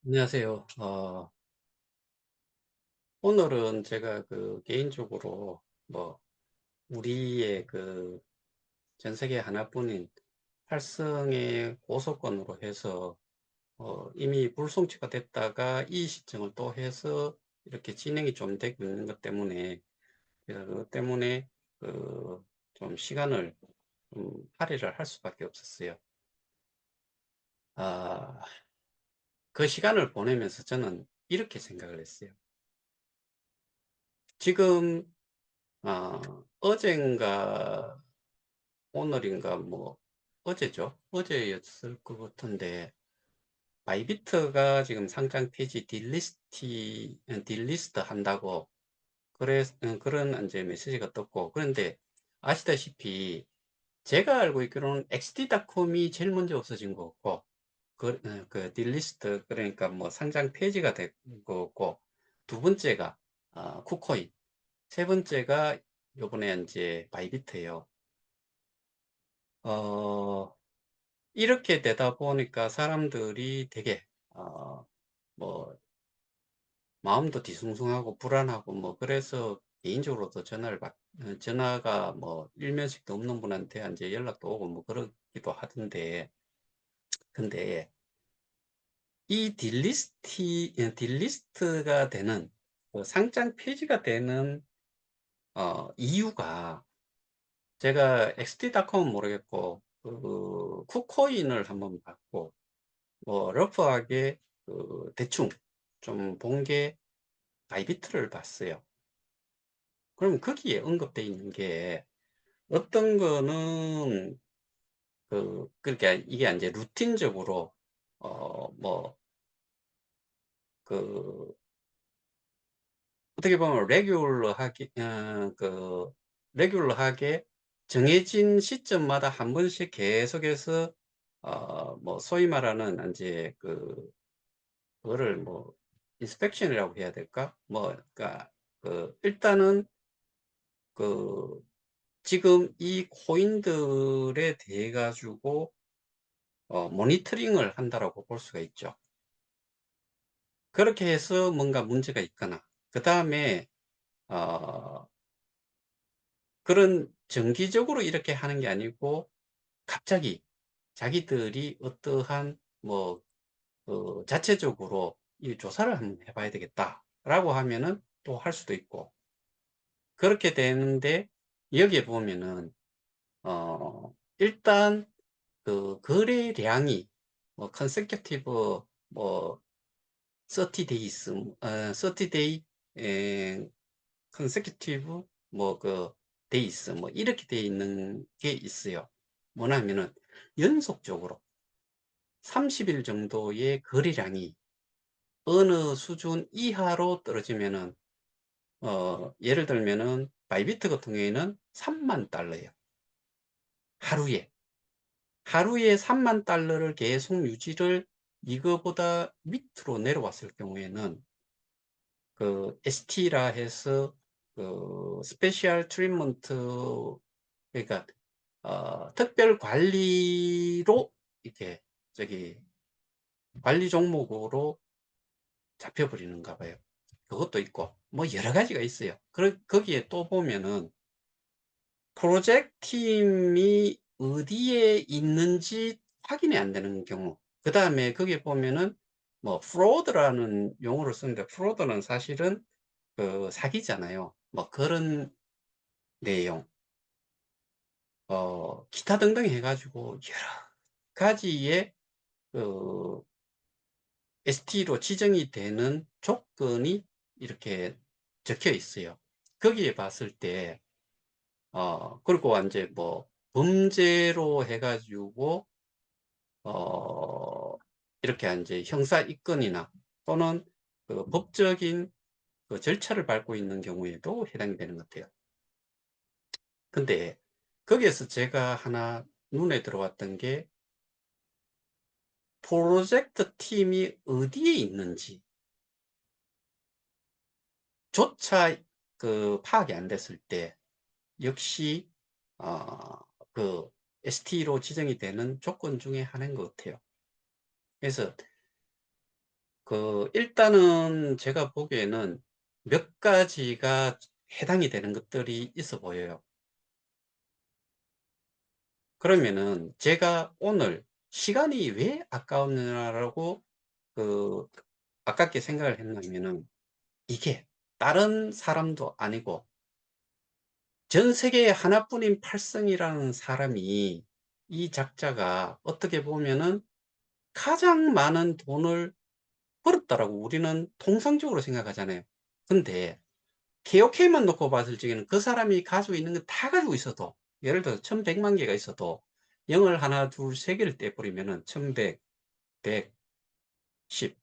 안녕하세요. 오늘은 제가 개인적으로 우리의 전 세계 하나뿐인 활성의 고소권으로 해서 이미 불송치가 됐다가 이 시점을 또 해서 이렇게 진행이 좀 되고 있는 것 때문에 그것 때문에 좀 시간을 할애를 할 수밖에 없었어요. 아, 그 시간을 보내면서 저는 이렇게 생각을 했어요. 지금 어젠가 오늘인가 어제죠. 어제였을 것 같은데 바이비트가 지금 상장 폐지 딜리스트 한다고 그런 이제 메시지가 떴고, 그런데 아시다시피 제가 알고 있기로는 XD.com이 제일 먼저 없어진 거고, 그 딜리스트, 그러니까 뭐 상장 폐지가 된 거고, 두 번째가 쿠코인, 세 번째가 요번에 이제 바이비트예요. 어, 이렇게 되다 보니까 사람들이 되게, 뭐, 마음도 뒤숭숭하고 불안하고 그래서 개인적으로도 전화가 일면식도 없는 분한테 이제 연락도 오고 그러기도 하던데, 근데 이 딜리스트가 되는, 상장 폐지가 되는, 이유가 제가 XT.com은 모르겠고, 쿠코인을 한번 봤고, 러프하게 대충 좀 본 게 바이비트를 봤어요. 그럼 거기에 언급되어 있는 게 어떤 거는 그러니까 이게 이제 루틴적으로 어, 뭐, 그, 어떻게 보면 레귤러하게 정해진 시점마다 한 번씩 계속해서 소위 말하는 이제 그거를 인스펙션이라고 해야 될까? 그러니까 일단은 그 지금 이 코인들에 대해 가지고 모니터링을 한다라고 볼 수가 있죠. 그렇게 해서 뭔가 문제가 있거나 그 다음에 어, 그런 정기적으로 이렇게 하는 게 아니고 갑자기 자기들이 어떠한 자체적으로 이 조사를 한번 해봐야 되겠다라고 하면은 또 할 수도 있고, 그렇게 되는데 여기에 보면은 일단 거래량이 consecutive 30 days, 30 day consecutive days 이렇게 돼 있는 게 있어요. 뭐냐면은 연속적으로 30일 정도의 거래량이 어느 수준 이하로 떨어지면은 예를 들면은 바이비트 같은 경우에는 3만 달러예요. 하루에. 하루에 3만 달러를 계속 유지를 이거보다 밑으로 내려왔을 경우에는 ST라 해서 스페셜 트리트먼트, 그러니까 특별 관리로 이렇게 저기 관리 종목으로 잡혀버리는가 봐요. 그것도 있고 여러 가지가 있어요. 거기에 또 보면은 프로젝트 팀이 어디에 있는지 확인이 안 되는 경우, 그 다음에 거기에 보면은 프로드라는 용어를 쓰는데, 프로드는 사실은 사기잖아요. 그런 내용, 기타 등등 해가지고 여러 가지의 그 ST로 지정이 되는 조건이 이렇게 적혀 있어요. 거기에 봤을 때, 그리고 이제 범죄로 해가지고, 어, 이렇게 이제 형사 입건이나 또는 법적인 절차를 밟고 있는 경우에도 해당이 되는 것 같아요. 근데 거기에서 제가 하나 눈에 들어왔던 게, 프로젝트 팀이 어디에 있는지 조차 파악이 안 됐을 때 역시 어, ST로 지정이 되는 조건 중에 하나인 것 같아요. 그래서 일단은 제가 보기에는 몇 가지가 해당이 되는 것들이 있어 보여요. 그러면은 제가 오늘 시간이 왜 아까웠느냐라고 그 아깝게 생각을 했냐면은, 이게 다른 사람도 아니고 전 세계에 하나뿐인 팔성이라는 사람이, 이 작자가 어떻게 보면은 가장 많은 돈을 벌었다라고 우리는 통상적으로 생각하잖아요. 근데 KOK만 놓고 봤을 적에는 그 사람이 가지고 있는 거 다 가지고 있어도, 예를 들어서 1100만 개가 있어도 0을 하나 둘 세 개를 떼버리면은 1100, 100, 10,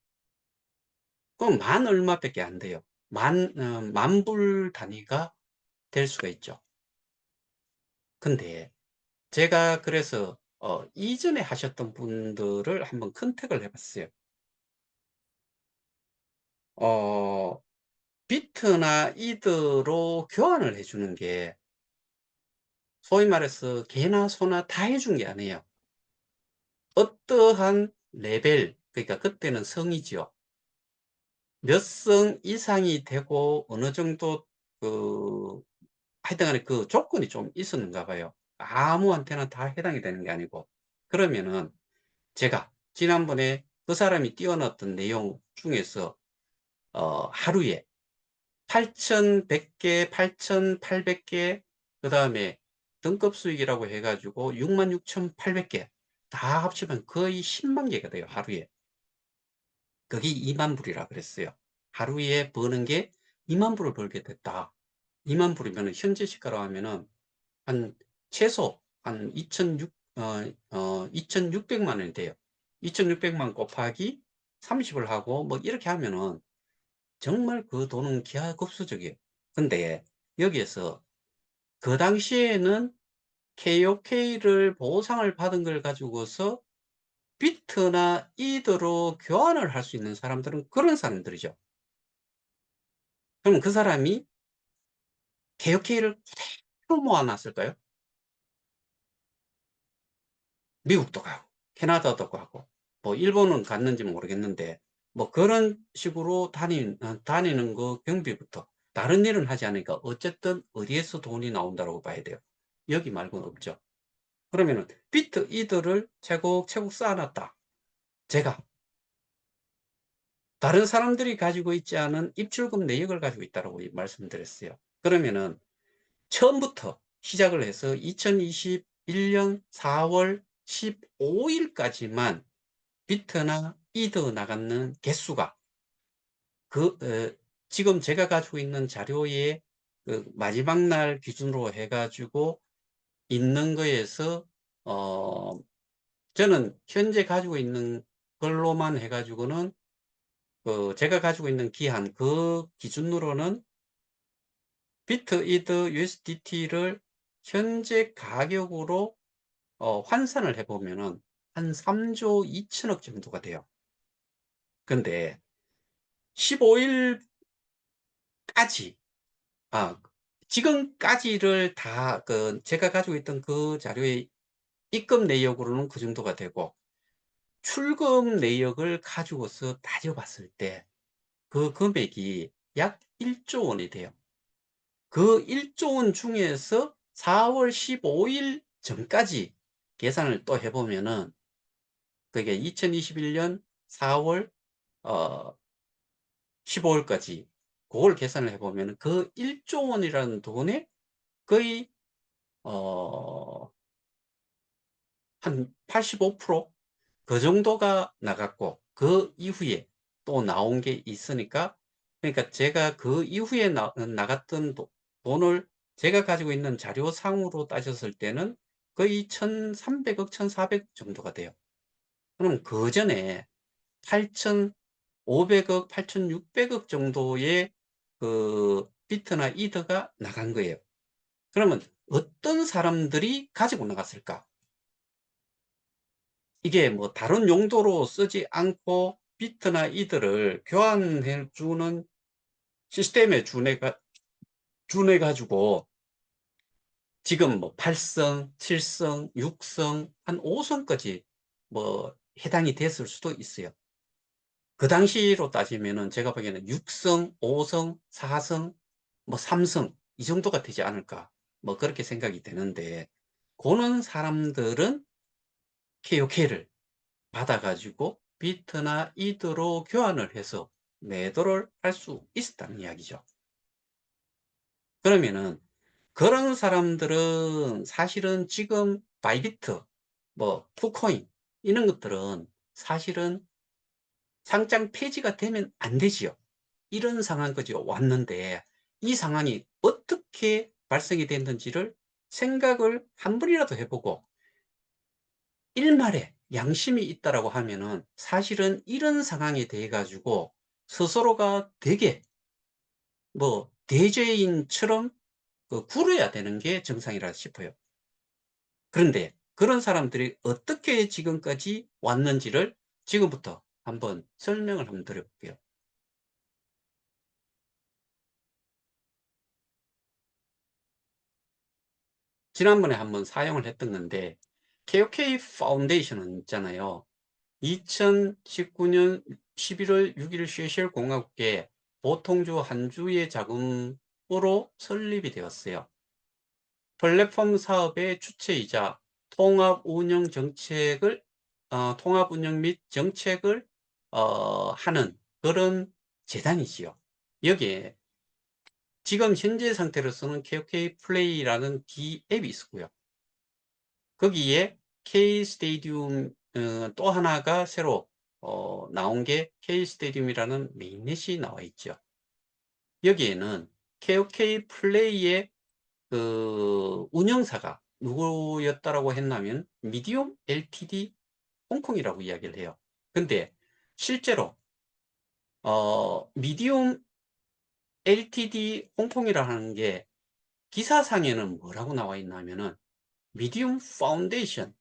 그럼 만 얼마밖에 안 돼요. 만불 단위가 될 수가 있죠. 근데 제가 그래서 이전에 하셨던 분들을 한번 컨택을 해 봤어요. 어 비트나 이더로 교환을 해 주는 게, 소위 말해서 개나 소나 다 해준 게 아니에요. 어떠한 레벨, 그러니까 그때는 성이지요. 몇 성 이상이 되고 어느 정도 그 하여튼간에 그 조건이 좀 있었는가 봐요. 아무한테나 다 해당이 되는 게 아니고. 그러면은 제가 지난번에 그 사람이 띄워놨던 내용 중에서 하루에 8,100 개, 8,800 개, 그다음에 등급 수익이라고 해 가지고 66,800개 다 합치면 거의 10만 개가 돼요, 하루에. 그게 2만 불이라 그랬어요. 하루에 버는 게 2만 불을 벌게 됐다. 2만 불이면 현재 시가로 하면은 한 최소 한 2,600만 원이 돼요. 2,600만 곱하기 30을 하고 뭐 이렇게 하면은 정말 그 돈은 기하급수적이에요. 근데 여기에서 그 당시에는 KOK를 보상을 받은 걸 가지고서 비트나 이더로 교환을 할 수 있는 사람들은 그런 사람들이죠. 그럼 그 사람이 KOK를 그대로 모아 놨을까요? 미국도 가고 캐나다도 가고 뭐 일본은 갔는지 모르겠는데, 뭐 그런 식으로 다니는 거 경비부터 다른 일은 하지 않으니까 어쨌든 어디에서 돈이 나온다고 봐야 돼요. 여기 말고는 없죠. 그러면은 비트 이더를 차곡차곡 쌓아놨다. 제가 다른 사람들이 가지고 있지 않은 입출금 내역을 가지고 있다고 말씀드렸어요. 그러면은 처음부터 시작을 해서 2021년 4월 15일까지만 비트나 이더 나가는 개수가, 그 지금 제가 가지고 있는 자료의 그 마지막 날 기준으로 해 가지고 있는 거에서, 어 저는 현재 가지고 있는 걸로만 해 가지고는, 제가 가지고 있는 기한 그 기준으로는 비트 이더 USDT를 현재 가격으로 환산을 해 보면은 한 3조 2천억 정도가 돼요. 근데 15 일까지, 아 지금까지를 다 제가 가지고 있던 그 자료의 입금 내역으로는 그 정도가 되고, 출금 내역을 가지고서 따져 봤을 때 그 금액이 약 1조 원이 돼요. 그 1조 원 중에서 4월 15일 전까지 계산을 또 해 보면은, 그게 2021년 4월 어 15 일까지 그걸 계산을 해 보면은 그 1조 원이라는 돈에 거의 어 한 85%그 정도가 나갔고, 그 이후에 또 나온 게 있으니까, 그러니까 제가 그 이후에 나갔던 돈을 제가 가지고 있는 자료상으로 따졌을 때는 거의 1,300억, 1,400억 정도가 돼요. 그럼 그전에 8,500억, 8,600억 정도의 비트나 이더가 나간 거예요. 그러면 어떤 사람들이 가지고 나갔을까? 이게 뭐 다른 용도로 쓰지 않고 비트나 이더를 교환해 주는 시스템에 준해 가지고 지금 뭐 8성, 7성, 6성, 한 5성까지 뭐 해당이 됐을 수도 있어요. 그 당시로 따지면은 제가 보기에는 6성, 5성, 4성, 뭐 3성 이 정도가 되지 않을까. 뭐 그렇게 생각이 되는데, 그런 사람들은 KOK를 받아가지고 비트나 이더로 교환을 해서 매도를 할 수 있었다는 이야기죠. 그러면은 그런 사람들은 사실은 지금 바이비트, 뭐 쿠코인 이런 것들은 사실은 상장 폐지가 되면 안 되지요. 이런 상황까지 왔는데 이 상황이 어떻게 발생이 됐는지를 생각을 한 번이라도 해보고 일말에 양심이 있다라고 하면은 사실은 이런 상황에 대해 가지고 스스로가 되게 뭐 대죄인처럼 굴어야 되는 게 정상이라 싶어요. 그런데 그런 사람들이 어떻게 지금까지 왔는지를 지금부터 한번 설명을 한번 드려볼게요. 지난번에 한번 사용을 했던 건데 KOK 파운데이션은 있잖아요. 2019년 11월 6일 세셜 공화국에 보통주 한 주의 자금으로 설립이 되었어요. 플랫폼 사업의 주체이자 통합 운영 정책을 통합 운영 및 정책을 하는 그런 재단이지요. 여기에 지금 현재 상태로서는 KOK 플레이라는 D 앱이 있고요. 거기에 K 스테디움 또 하나가 새로 나온 게 K 스테디움이라는 메인넷이 나와 있죠. 여기에는 KOK 플레이의 그 운영사가 누구였다라고 했냐면 미디움 LTD 홍콩이라고 이야기를 해요. 근데 실제로 미디움 LTD 홍콩이라는 게 기사상에는 뭐라고 나와 있냐면은 미디움 파운데이션,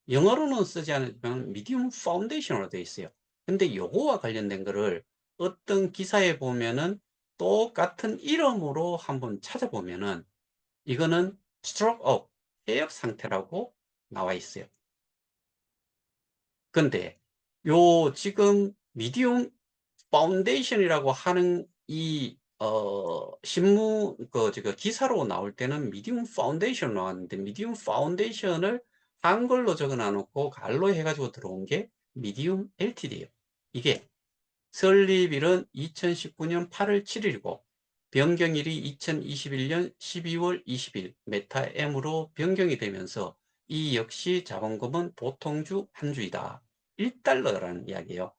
영어로는 쓰지 않지만 미디움 파운데이션으로 되어 있어요. 근데 요거와 관련된 거를 어떤 기사에 보면은 똑같은 이름으로 한번 찾아보면은 이거는 스트로크 업, 해역 상태라고 나와 있어요. 근데 요 지금 미디움 파운데이션이라고 하는 이 신문 그 기사로 나올 때는 미디움 파운데이션 나왔는데 미디움 파운데이션을 한글로 적어 놔놓고 갈로 해가지고 들어온 게 미디움 LTD예요. 이게 설립일은 2019년 8월 7일이고 변경일이 2021년 12월 20일 메타 M으로 변경이 되면서 이 역시 자본금은 보통주 한 주이다. 1달러라는 이야기예요.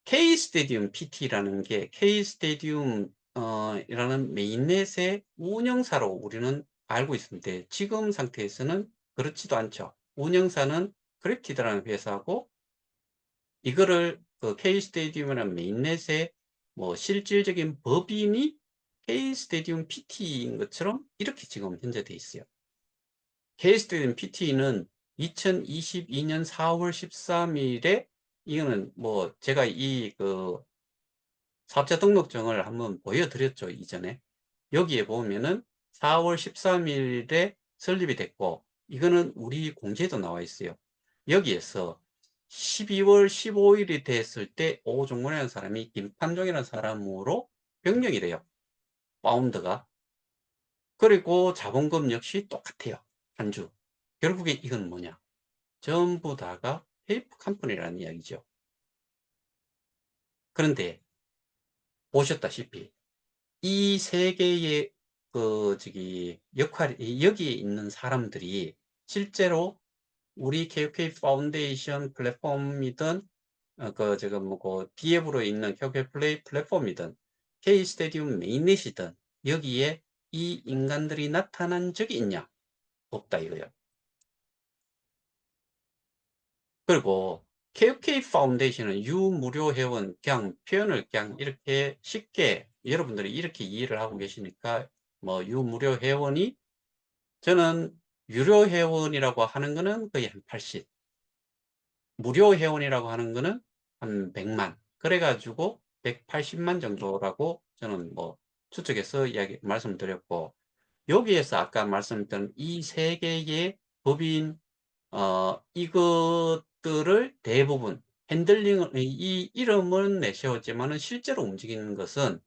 K 스테디움 PT라는 게 K 스테디움 이라는 메인넷의 운영사로 우리는 알고 있습니다. 지금 상태에서는 그렇지도 않죠. 운영사는 크립티드라는 회사고 이거를 그 K 스테디움이라는 메인넷의 뭐 실질적인 법인이 K 스테디움 PT인 것처럼 이렇게 지금 현재 돼 있어요. K 스테디움 PT는 2022년 4월 13일에 이거는 뭐 제가 이그 사업자 등록증을 한번 보여드렸죠, 이전에. 여기에 보면은 4월 13일에 설립이 됐고, 이거는 우리 공지에도 나와 있어요. 여기에서 12월 15일이 됐을 때 오종문이라는 사람이 김판종이라는 사람으로 변경이 돼요. 파운드가. 그리고 자본금 역시 똑같아요. 한 주. 결국에 이건 뭐냐? 전부 다가 페이퍼 컴퍼니라는 이야기죠. 그런데 보셨다시피 이 세 개의 역할이 여기에 있는 사람들이 실제로 우리 KOK 파운데이션 플랫폼이든 지금 뭐그 D앱으로 있는 KOK 플레이 플랫폼이든 K 스테디움 메인넷이든 여기에 이 인간들이 나타난 적이 있냐? 없다 이거예요. 그리고 KOK 파운데이션은 유무료 회원 그냥 표현을 그냥 이렇게 쉽게 여러분들이 이렇게 이해를 하고 계시니까 뭐 유무료 회원이 저는 유료 회원이라고 하는 거는 거의 한 80, 무료 회원이라고 하는 거는 한 100만. 그래가지고 180만 정도라고 저는 뭐 추측해서 이야기 말씀드렸고 여기에서 아까 말씀드린 이 세 개의 법인 이것들을 대부분 핸들링을 이 이름은 내세웠지만은 실제로 움직이는 것은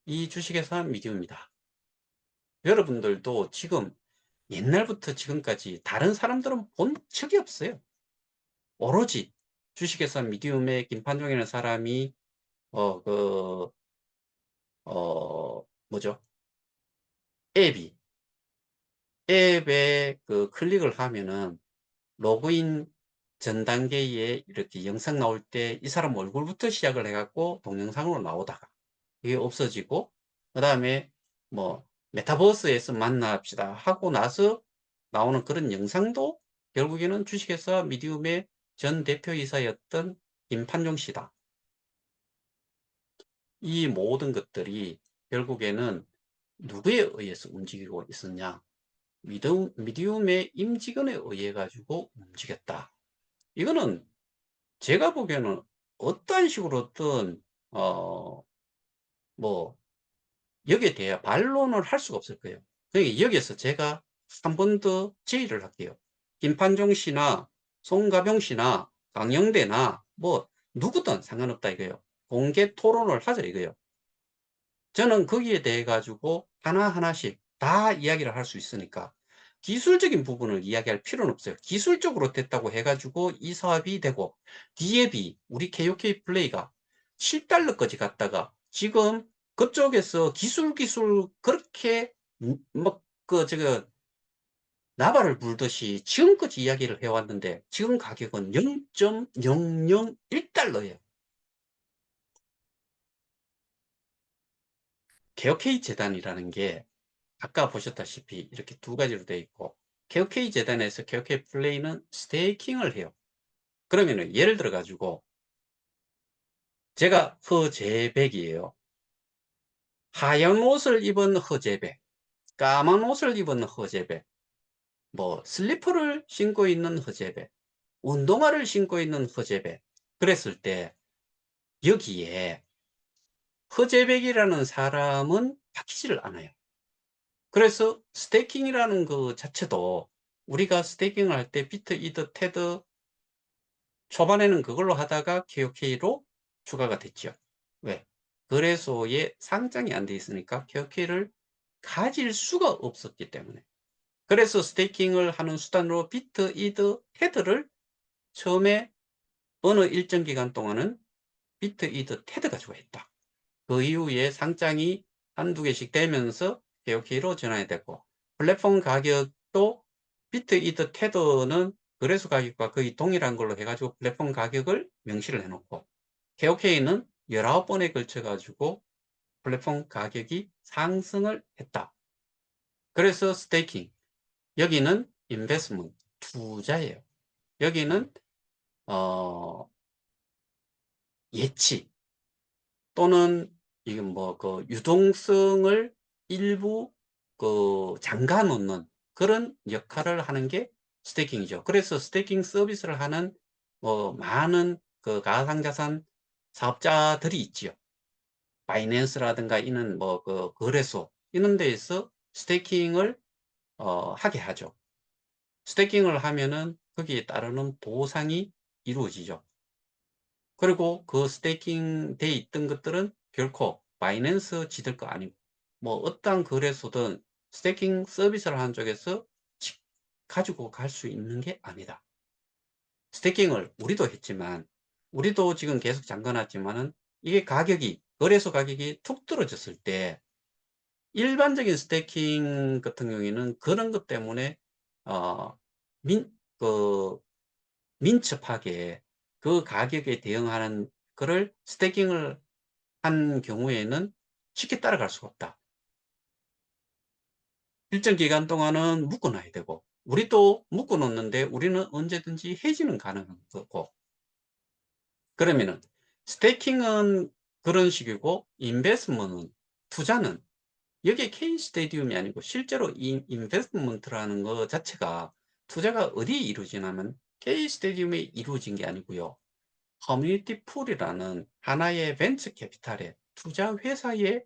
이 주식회사 미디움이다. 여러분들도 지금 옛날부터 지금까지 다른 사람들은 본 적이 없어요. 오로지 주식회사 미디움의 김판종이라는 사람이 어, 그, 뭐죠? 앱이, 앱에 그 클릭을 하면은 로그인 전 단계에 이렇게 영상 나올 때 이 사람 얼굴부터 시작을 해갖고 동영상으로 나오다가 이게 없어지고, 그 다음에 뭐 메타버스에서 만납시다 하고 나서 나오는 그런 영상도 결국에는 주식회사 미디움의 전 대표이사였던 김판종 씨다. 이 모든 것들이 결국에는 누구에 의해서 움직이고 있었냐? 미디움의 임직원에 의해 가지고 움직였다. 이거는 제가 보기에는 어떠한 식으로든 어, 뭐 여기에 대해 반론을 할 수가 없을 거예요. 그러니까 여기에서 제가 한 번 더 제의를 할게요. 김판종 씨나 송가병 씨나 강영대나 뭐 누구든 상관없다 이거예요. 공개 토론을 하자 이거예요. 저는 거기에 대해 가지고 하나하나씩 다 이야기를 할 수 있으니까 기술적인 부분을 이야기할 필요는 없어요. 기술적으로 됐다고 해 가지고 이 사업이 되고 디앱이 우리 KOK 플레이가 7달러까지 갔다가 지금 그쪽에서 기술 그렇게 그 저거 나발을 불듯이 지금까지 이야기를 해 왔는데 지금 가격은 0.001달러예요. KOK 재단이라는 게 아까 보셨다시피 이렇게 두 가지로 되어 있고 KOK 재단에서 KOK 플레이는 스테이킹을 해요. 그러면은 예를 들어 가지고 제가 허재백이에요. 하얀 옷을 입은 허재백, 까만 옷을 입은 허재백, 뭐 슬리퍼를 신고 있는 허재백, 운동화를 신고 있는 허재백. 그랬을 때 여기에 허재백이라는 사람은 바뀌지를 않아요. 그래서 스테이킹이라는 그 자체도 우리가 스테이킹을 할 때 비트, 이더, 테드 초반에는 그걸로 하다가 KOK로 추가가 됐죠. 왜? 거래소에 상장이 안 돼 있으니까 KOK를 가질 수가 없었기 때문에. 그래서 스테이킹을 하는 수단으로 비트, 이더, 테드를 처음에 어느 일정 기간 동안은 비트, 이더, 테드 가지고 했다. 그 이후에 상장이 한두 개씩 되면서 KOK로 전환이 됐고, 플랫폼 가격도 비트, 이더, 테더는 거래소 가격과 거의 동일한 걸로 해가지고 플랫폼 가격을 명시를 해놓고, KOK는 19번에 걸쳐가지고 플랫폼 가격이 상승을 했다. 그래서 스테이킹, 여기는 인베스트먼트, 투자예요. 여기는 예치, 또는 이건 뭐 그 유동성을 일부 잠가 놓는 그런 역할을 하는 게 스테이킹이죠. 그래서 스테이킹 서비스를 하는 많은 그 가상자산 사업자들이 있지요. 바이낸스라든가 이런 뭐 그 거래소 이런 데에서 스테이킹을 하게 하죠. 스테이킹을 하면은 거기에 따르는 보상이 이루어지죠. 그리고 그 스테이킹 돼 있던 것들은 결코 바이낸스 지들 거 아니고 뭐 어떠한 거래소든 스테이킹 서비스를 하는 쪽에서 가지고 갈 수 있는 게 아니다. 스테이킹을 우리도 했지만 우리도 지금 계속 잠궈놨지만은 이게 가격이 거래소 가격이 툭 떨어졌을 때 일반적인 스테이킹 같은 경우에는 그런 것 때문에 어, 민, 그 민첩하게 그 가격에 대응하는 거를 스태킹을 한 경우에는 쉽게 따라갈 수가 없다. 일정 기간 동안은 묶어 놔야 되고 우리도 묶어 놓는데 우리는 언제든지 해지는 가능한 거고, 그러면은 스테이킹은 그런 식이고 인베스트먼트는, 투자는 여기에 K 스테디움이 아니고 실제로 이 인베스트먼트라는 것 자체가 투자가 어디에 이루어지냐면 K 스테디움에 이루어진 게 아니고요. 커뮤니티 풀이라는 하나의 벤처 캐피탈의 투자 회사의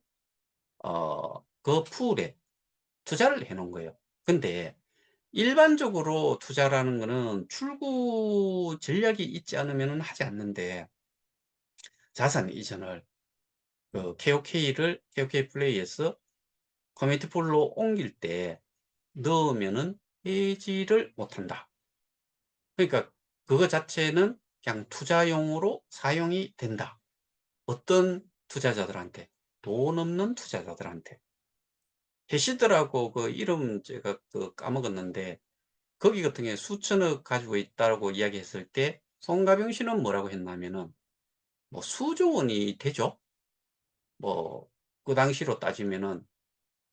그 풀에 투자를 해 놓은 거예요. 근데 일반적으로 투자라는 거는 출구 전략이 있지 않으면은 하지 않는데, 자산 이전을 그 KOK 플레이에서 커뮤니티 풀로 옮길 때 넣으면은 해지를 못한다. 그러니까 그거 자체는 그냥 투자용으로 사용이 된다. 어떤 투자자들한테, 돈 없는 투자자들한테. 해시드라고 그 이름 제가 그 까먹었는데, 거기 같은 경우에 수천억 가지고 있다고 이야기했을 때 송가병 씨는 뭐라고 했냐면은 뭐 수조 원이 되죠. 뭐 그 당시로 따지면은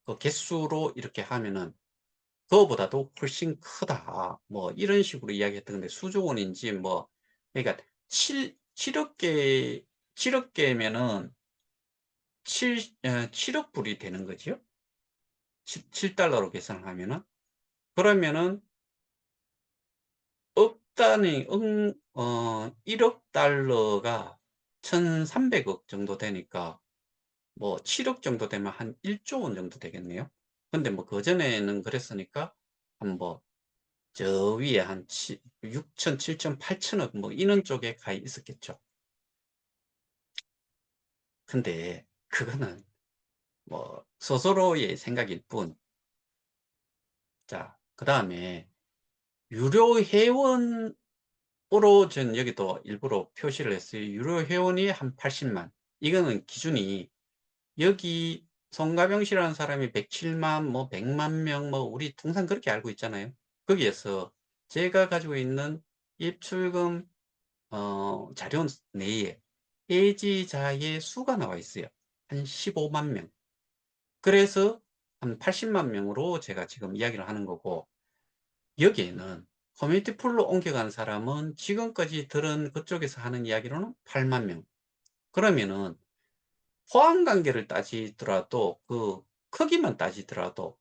그 개수로 이렇게 하면은 그거보다도 훨씬 크다. 뭐 이런 식으로 이야기했던 건데, 수조 원인지 뭐, 그러니까 7억 개, 7억 개면은 7억 불이 되는 거죠. 7달러로 계산을 하면은. 그러면은 억 단위, 1억 달러가 1300억 정도 되니까 뭐 7억 정도 되면 한 1조 원 정도 되겠네요. 근데 뭐 그전에는 그랬으니까 한 뭐 저 위에 한 6천, 7천, 8천억 뭐 이런 쪽에 가 있었겠죠. 근데 그거는 뭐 스스로의 생각일 뿐. 자, 그다음에 유료 회원으로 전 여기도 일부러 표시를 했어요. 유료 회원이 한 80만. 이거는 기준이, 여기 송가병 씨라는 사람이 107만, 뭐 100만 명, 뭐 우리 통상 그렇게 알고 있잖아요. 거기에서 제가 가지고 있는 입출금 자료 내에 해지자의 수가 나와 있어요. 한 15만 명. 그래서 한 80만 명으로 제가 지금 이야기를 하는 거고, 여기에는 커뮤니티 풀로 옮겨간 사람은 지금까지 들은 그쪽에서 하는 이야기로는 8만 명. 그러면은 포함 관계를 따지더라도, 그 크기만 따지더라도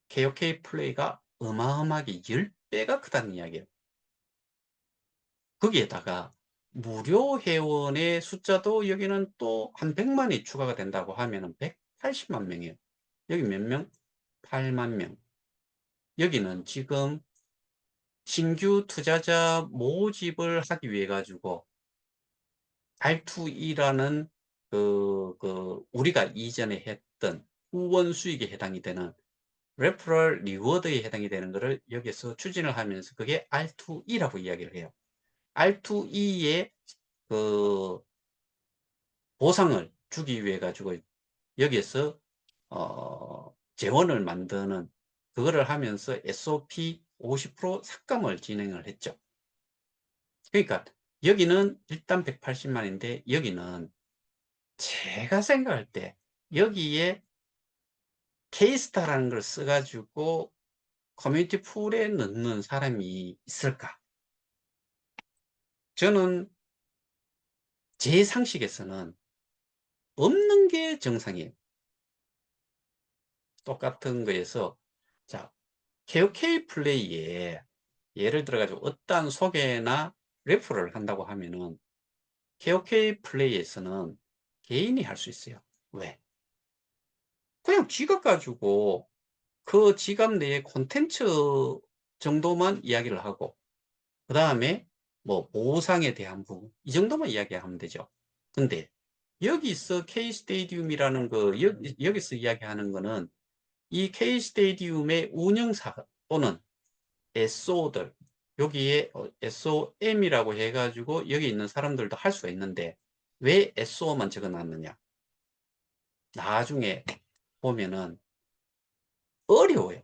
KOK 플레이가 어마어마하게 10배가 크다는 이야기예요. 거기에다가 무료 회원의 숫자도 여기는 또 한 100만이 추가가 된다고 하면은 180만 명이에요. 여기 몇 명? 8만 명. 여기는 지금 신규 투자자 모집을 하기 위해 가지고 R2E라는 우리가 이전에 했던 후원 수익에 해당이 되는 레퍼럴 리워드에 해당이 되는 것을 여기서 추진을 하면서 그게 R2E라고 이야기를 해요. R2E의 그 보상을 주기 위해 가지고 여기에서 재원을 만드는 그거를 하면서 SOP 50% 삭감을 진행을 했죠. 그러니까 여기는 일단 180만인데 여기는 제가 생각할 때 여기에 K스타라는 걸 써가지고 커뮤니티 풀에 넣는 사람이 있을까? 저는 제 상식에서는 없는 게 정상이에요. 똑같은 거에서, 자, KOK 플레이에 예를 들어 가지고 어떠한 소개나 레퍼를 한다고 하면은 KOK 플레이에서는 개인이 할 수 있어요. 왜? 그냥 지갑 가지고 그 지갑 내에 콘텐츠 정도만 이야기를 하고, 그 다음에 뭐 보상에 대한 부분 이 정도만 이야기하면 되죠. 근데 여기서 K 스테디움이라는 여기서 이야기하는 거는 이 K 스테디움의 운영사 또는 SO들, 여기에 SOM이라고 해가지고 여기 있는 사람들도 할 수가 있는데, 왜 SO만 적어 놨느냐? 나중에 보면은 어려워요.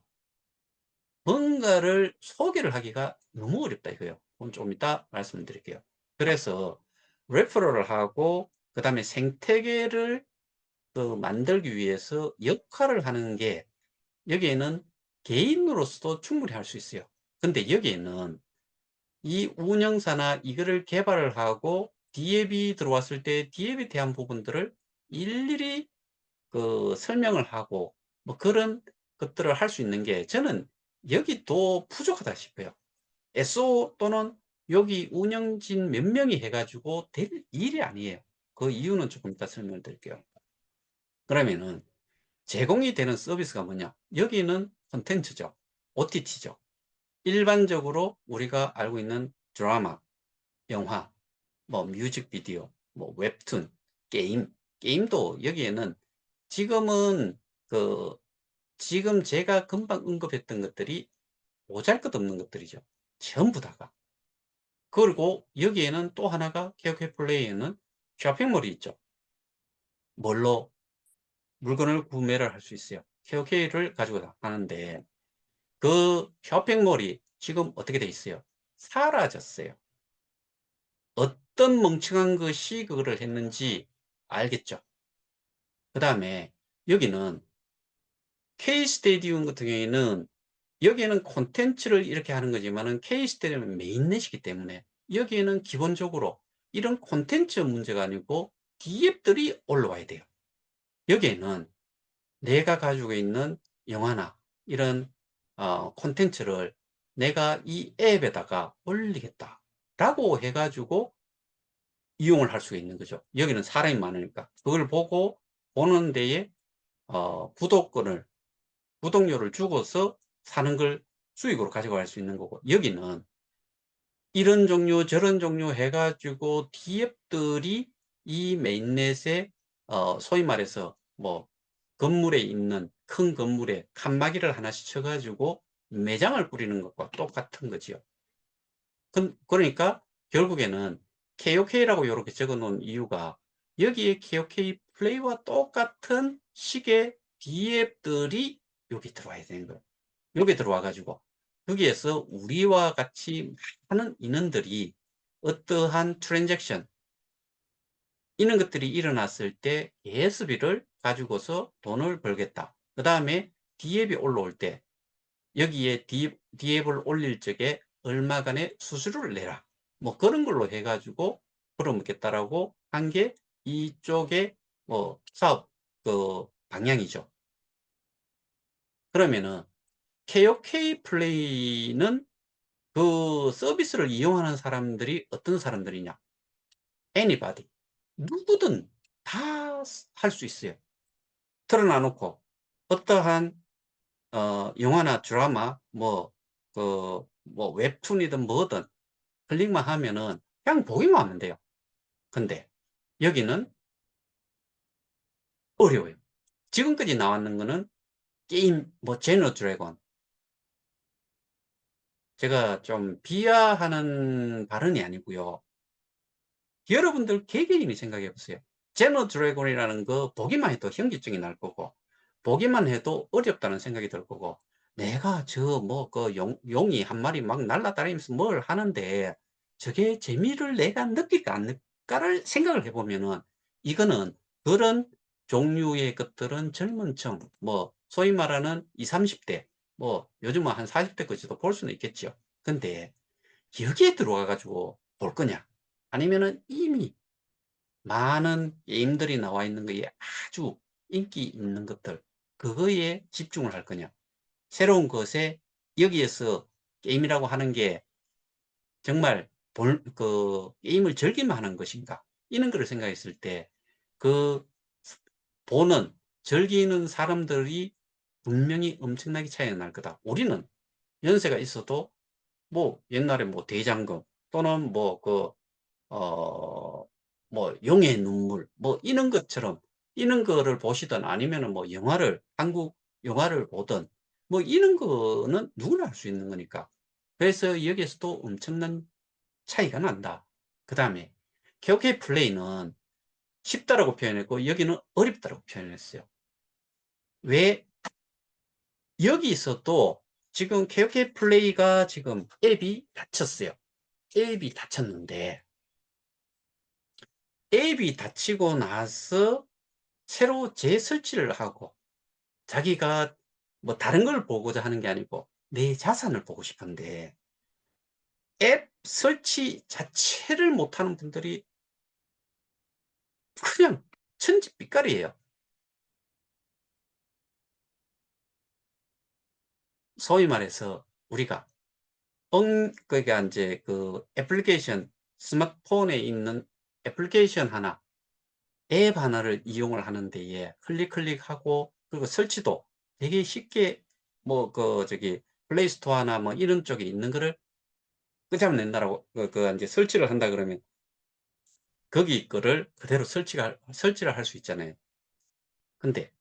뭔가를 소개를 하기가 너무 어렵다 이거예요. 그럼 좀 이따 말씀드릴게요. 그래서 레퍼럴을 하고 그 다음에 생태계를 만들기 위해서 역할을 하는 게, 여기에는 개인으로서도 충분히 할 수 있어요. 근데 여기에는 이 운영사나 이거를 개발을 하고 디앱이 들어왔을 때 디앱에 대한 부분들을 일일이 설명을 하고 뭐 그런 것들을 할 수 있는 게, 저는 여기 또 부족하다 싶어요. SO 또는 여기 운영진 몇 명이 해가지고 될 일이 아니에요. 그 이유는 조금 이따 설명을 드릴게요. 그러면은 제공이 되는 서비스가 뭐냐? 여기는 콘텐츠죠. OTT죠. 일반적으로 우리가 알고 있는 드라마, 영화, 뭐 뮤직비디오, 뭐 웹툰, 게임도 여기에는 지금은 그 지금 제가 금방 언급했던 것들이 보잘것없는 것들이죠. 전부 다가. 그리고 여기에는 또 하나가 KOK 플레이에는 쇼핑몰이 있죠. 뭘로 물건을 구매를 할 수 있어요. KOK를 가지고 가는데 그 쇼핑몰이 지금 어떻게 돼 있어요? 사라졌어요. 어떤 멍청한 것이 그거를 했는지 알겠죠. 그 다음에 여기는 K스테디움 같은 경우에는 여기에는 콘텐츠를 이렇게 하는 거지만은 K스테디움은 메인넷이기 때문에 여기에는 기본적으로 이런 콘텐츠 문제가 아니고 D앱들이 올라와야 돼요. 여기에는 내가 가지고 있는 영화나 이런 콘텐츠를 내가 이 앱에다가 올리겠다 라고 해가지고 이용을 할 수가 있는 거죠. 여기는 사람이 많으니까 그걸 보고 보는 데에 구독료를 주고서 사는 걸 수익으로 가져갈 수 있는 거고, 여기는 이런 종류 저런 종류 해가지고 D앱들이 이 메인넷에 소위 말해서 뭐 건물에 있는 큰 건물에 칸막이를 하나씩 쳐가지고 매장을 꾸리는 것과 똑같은 거지요. 그러니까 결국에는 KOK라고 이렇게 적어 놓은 이유가 여기에 KOK 플레이와 똑같은 식의 D앱들이 여기 들어와야 되는 거예요. 여기 들어와 가지고 거기에서 우리와 같이 많은 인원들이 어떠한 트랜잭션 이런 것들이 일어났을 때 예스비를 가지고서 돈을 벌겠다. 그 다음에 D앱이 올라올 때 여기에 D앱을 올릴 적에 얼마간의 수수료를 내라. 뭐 그런 걸로 해가지고 벌어먹겠다라고 한 게 이쪽의 뭐 사업 그 방향이죠. 그러면은 KOK 플레이는 그 서비스를 이용하는 사람들이 어떤 사람들이냐? Anybody. 누구든 다 할 수 있어요. 틀어놔 놓고 어떠한 영화나 드라마 뭐 웹툰이든 뭐든 클릭만 하면은 그냥 보기만 하면 돼요. 근데 여기는 어려워요. 지금까지 나왔는 거는 게임 뭐 제너 드래곤, 제가 좀 비하하는 발언이 아니고요. 여러분들 개개인이 생각해 보세요. 제너 드래곤이라는 거 보기만 해도 현기증이 날 거고, 보기만 해도 어렵다는 생각이 들 거고, 내가 저 뭐 그 용이 한 마리 막 날아다니면서 뭘 하는데 저게 재미를 내가 느낄까 안 느낄까를 생각을 해보면은 이거는 그런 종류의 것들은 젊은 층, 뭐 소위 말하는 20, 30대, 뭐 요즘은 한 40대까지도 볼 수는 있겠죠. 근데 여기에 들어와 가지고 볼 거냐? 아니면은 이미 많은 게임들이 나와 있는 거에 아주 인기 있는 것들, 그거에 집중을 할 거냐? 새로운 것에 여기에서 게임이라고 하는 게 정말 게임을 즐기면 하는 것인가? 이런 거를 생각했을 때, 그 보는, 즐기는 사람들이 분명히 엄청나게 차이가 날 거다. 우리는 연세가 있어도 뭐 옛날에 뭐 대장금 또는 어, 뭐 용의 눈물 뭐 이런 것처럼 이런 거를 보시든 아니면은 뭐 한국 영화를 보든 뭐 이런 거는 누구나 할 수 있는 거니까. 그래서 여기에서도 엄청난 차이가 난다. 그 다음에 KOK 플레이는 쉽다라고 표현했고 여기는 어렵다라고 표현했어요. 왜? 여기서도 지금 KOK 플레이가 지금 앱이 닫혔어요. 앱이 닫혔는데 앱이 닫히고 나서 새로 재설치를 하고 자기가 뭐 다른 걸 보고자 하는 게 아니고 내 자산을 보고 싶은데 앱 설치 자체를 못하는 분들이 그냥 천지빛깔이에요. 소위 말해서 우리가 그러니까 이제 그 애플리케이션 스마트폰에 있는 애플리케이션 하나 앱 하나를 이용을 하는 데에 클릭하고 그리고 설치도 되게 쉽게 뭐 저기 플레이스토어나 뭐 이런 쪽에 있는 거를 끄집어낸다라고 이제 설치를 한다 그러면 거기 거를 그대로 설치를 할 수 있잖아요. 근데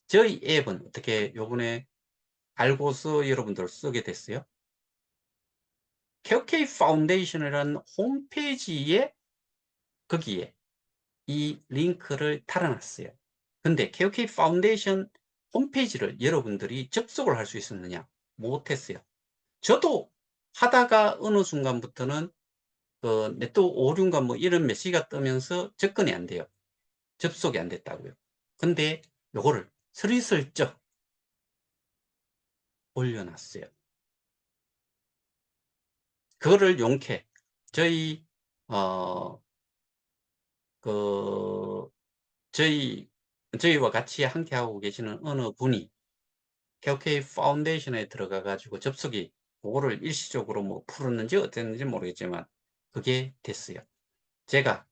저희 앱은 어떻게 요번에 알고서 여러분들 쓰게 됐어요? KOK 파운데이션이라는 홈페이지에 거기에 이 링크를 달아놨어요. 근데 KOK 파운데이션 홈페이지를 여러분들이 접속을 할 수 있었느냐? 못했어요. 저도 하다가 어느 순간부터는 네트워크 오류인가 뭐 이런 메시지가 뜨면서 접근이 안 돼요. 접속이 안 됐다고요. 근데 요거를 스리슬쩍 올려놨어요. 그거를 용케 저희 어 그 저희 저희와 같이 함께 하고 계시는 어느 분이 KOK 파운데이션에 들어가 가지고 접속이 그거를 일시적으로 뭐 풀었는지 어땠는지 모르겠지만 그게 됐어요. 제가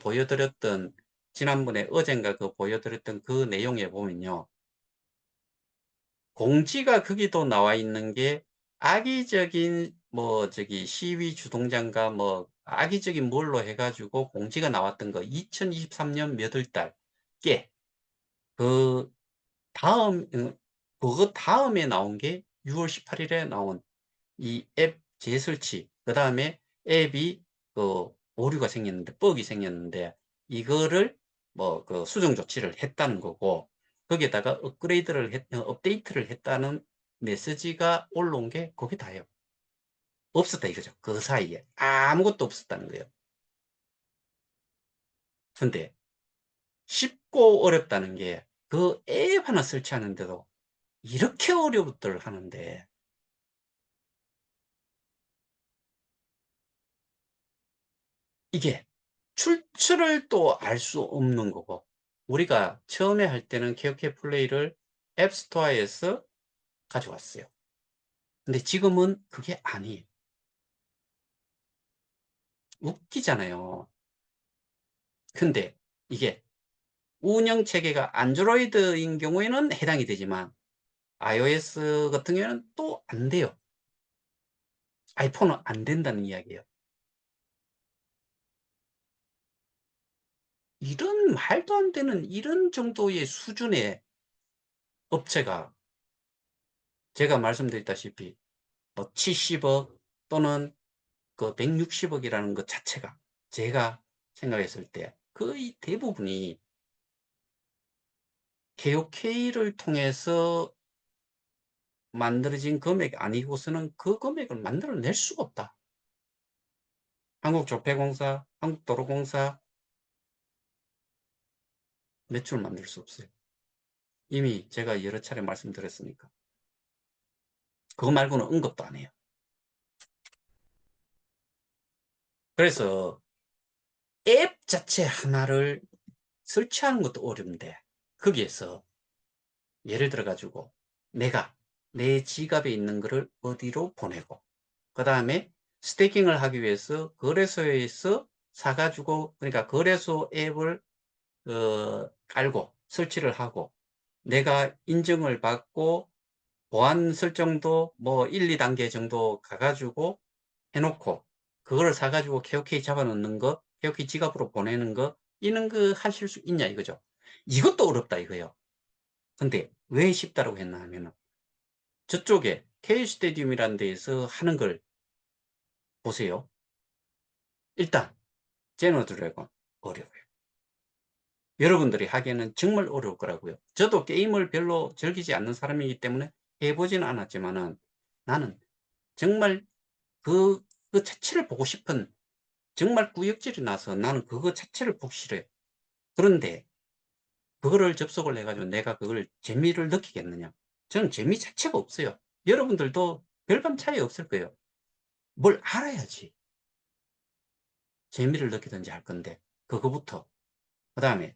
보여드렸던 지난번에 어젠가 보여드렸던 그 내용에 보면요. 공지가 거기도 나와 있는 게 악의적인 뭐 저기 시위 주동장과 뭐 악의적인 뭘로 해 가지고 공지가 나왔던 거 2023년 몇 월 달께 그 다음 그거 다음에 나온 게 6월 18일에 나온 이 앱 재설치 그다음에 앱이 오류가 생겼는데 뻑이 생겼는데 이거를 뭐 수정 조치를 했다는 거고 거기에다가 업데이트를 했다는 메시지가 올라온 게 그게 다예요. 없었다 이거죠. 그 사이에 아무것도 없었다는 거예요. 근데 쉽고 어렵다는 게 그 앱 하나 설치하는데도 이렇게 어려움들 하는데 이게 출처를 또 알 수 없는 거고 우리가 처음에 할 때는 케어케 플레이를 앱스토어에서 가져왔어요. 근데 지금은 그게 아니에요. 웃기잖아요. 근데 이게 운영 체계가 안드로이드인 경우에는 해당이 되지만 iOS 같은 경우에는 또 안 돼요. 아이폰은 안 된다는 이야기예요. 이런 말도 안 되는 이런 정도의 수준의 업체가 제가 말씀드렸다시피 뭐 70억 또는 160억이라는 것 자체가 제가 생각했을 때 거의 대부분이 KOK를 통해서 만들어진 금액이 아니고서는 그 금액을 만들어낼 수가 없다. 한국조폐공사, 한국도로공사 매출 만들 수 없어요. 이미 제가 여러 차례 말씀드렸으니까. 그거 말고는 언급도 안 해요. 그래서 앱 자체 하나를 설치하는 것도 어려운데 거기에서 예를 들어 가지고 내가 내 지갑에 있는 거를 어디로 보내고 그 다음에 스테이킹을 하기 위해서 거래소에서 사가지고 그러니까 거래소 앱을 깔고 설치를 하고 내가 인증을 받고 보안 설정도 뭐 1, 2단계 정도 가가지고 해놓고 그거를 사가지고 KOK 잡아놓는 거 KOK 지갑으로 보내는 거 이런 거 하실 수 있냐 이거죠. 이것도 어렵다 이거예요. 근데 왜 쉽다고 했나 하면은 저쪽에 K스테디움이라는 데에서 하는 걸 보세요. 일단 제너 드래곤 어려워요. 여러분들이 하기에는 정말 어려울 거라고요. 저도 게임을 별로 즐기지 않는 사람이기 때문에 해보지는 않았지만은 나는 정말 그 자체를 보고 싶은 정말 구역질이 나서 나는 그거 자체를 보기 싫어요. 그런데 그거를 접속을 해가지고 내가 그걸 재미를 느끼겠느냐? 저는 재미 자체가 없어요. 여러분들도 별반 차이 없을 거예요. 뭘 알아야지 재미를 느끼든지 할 건데 그거부터 그 다음에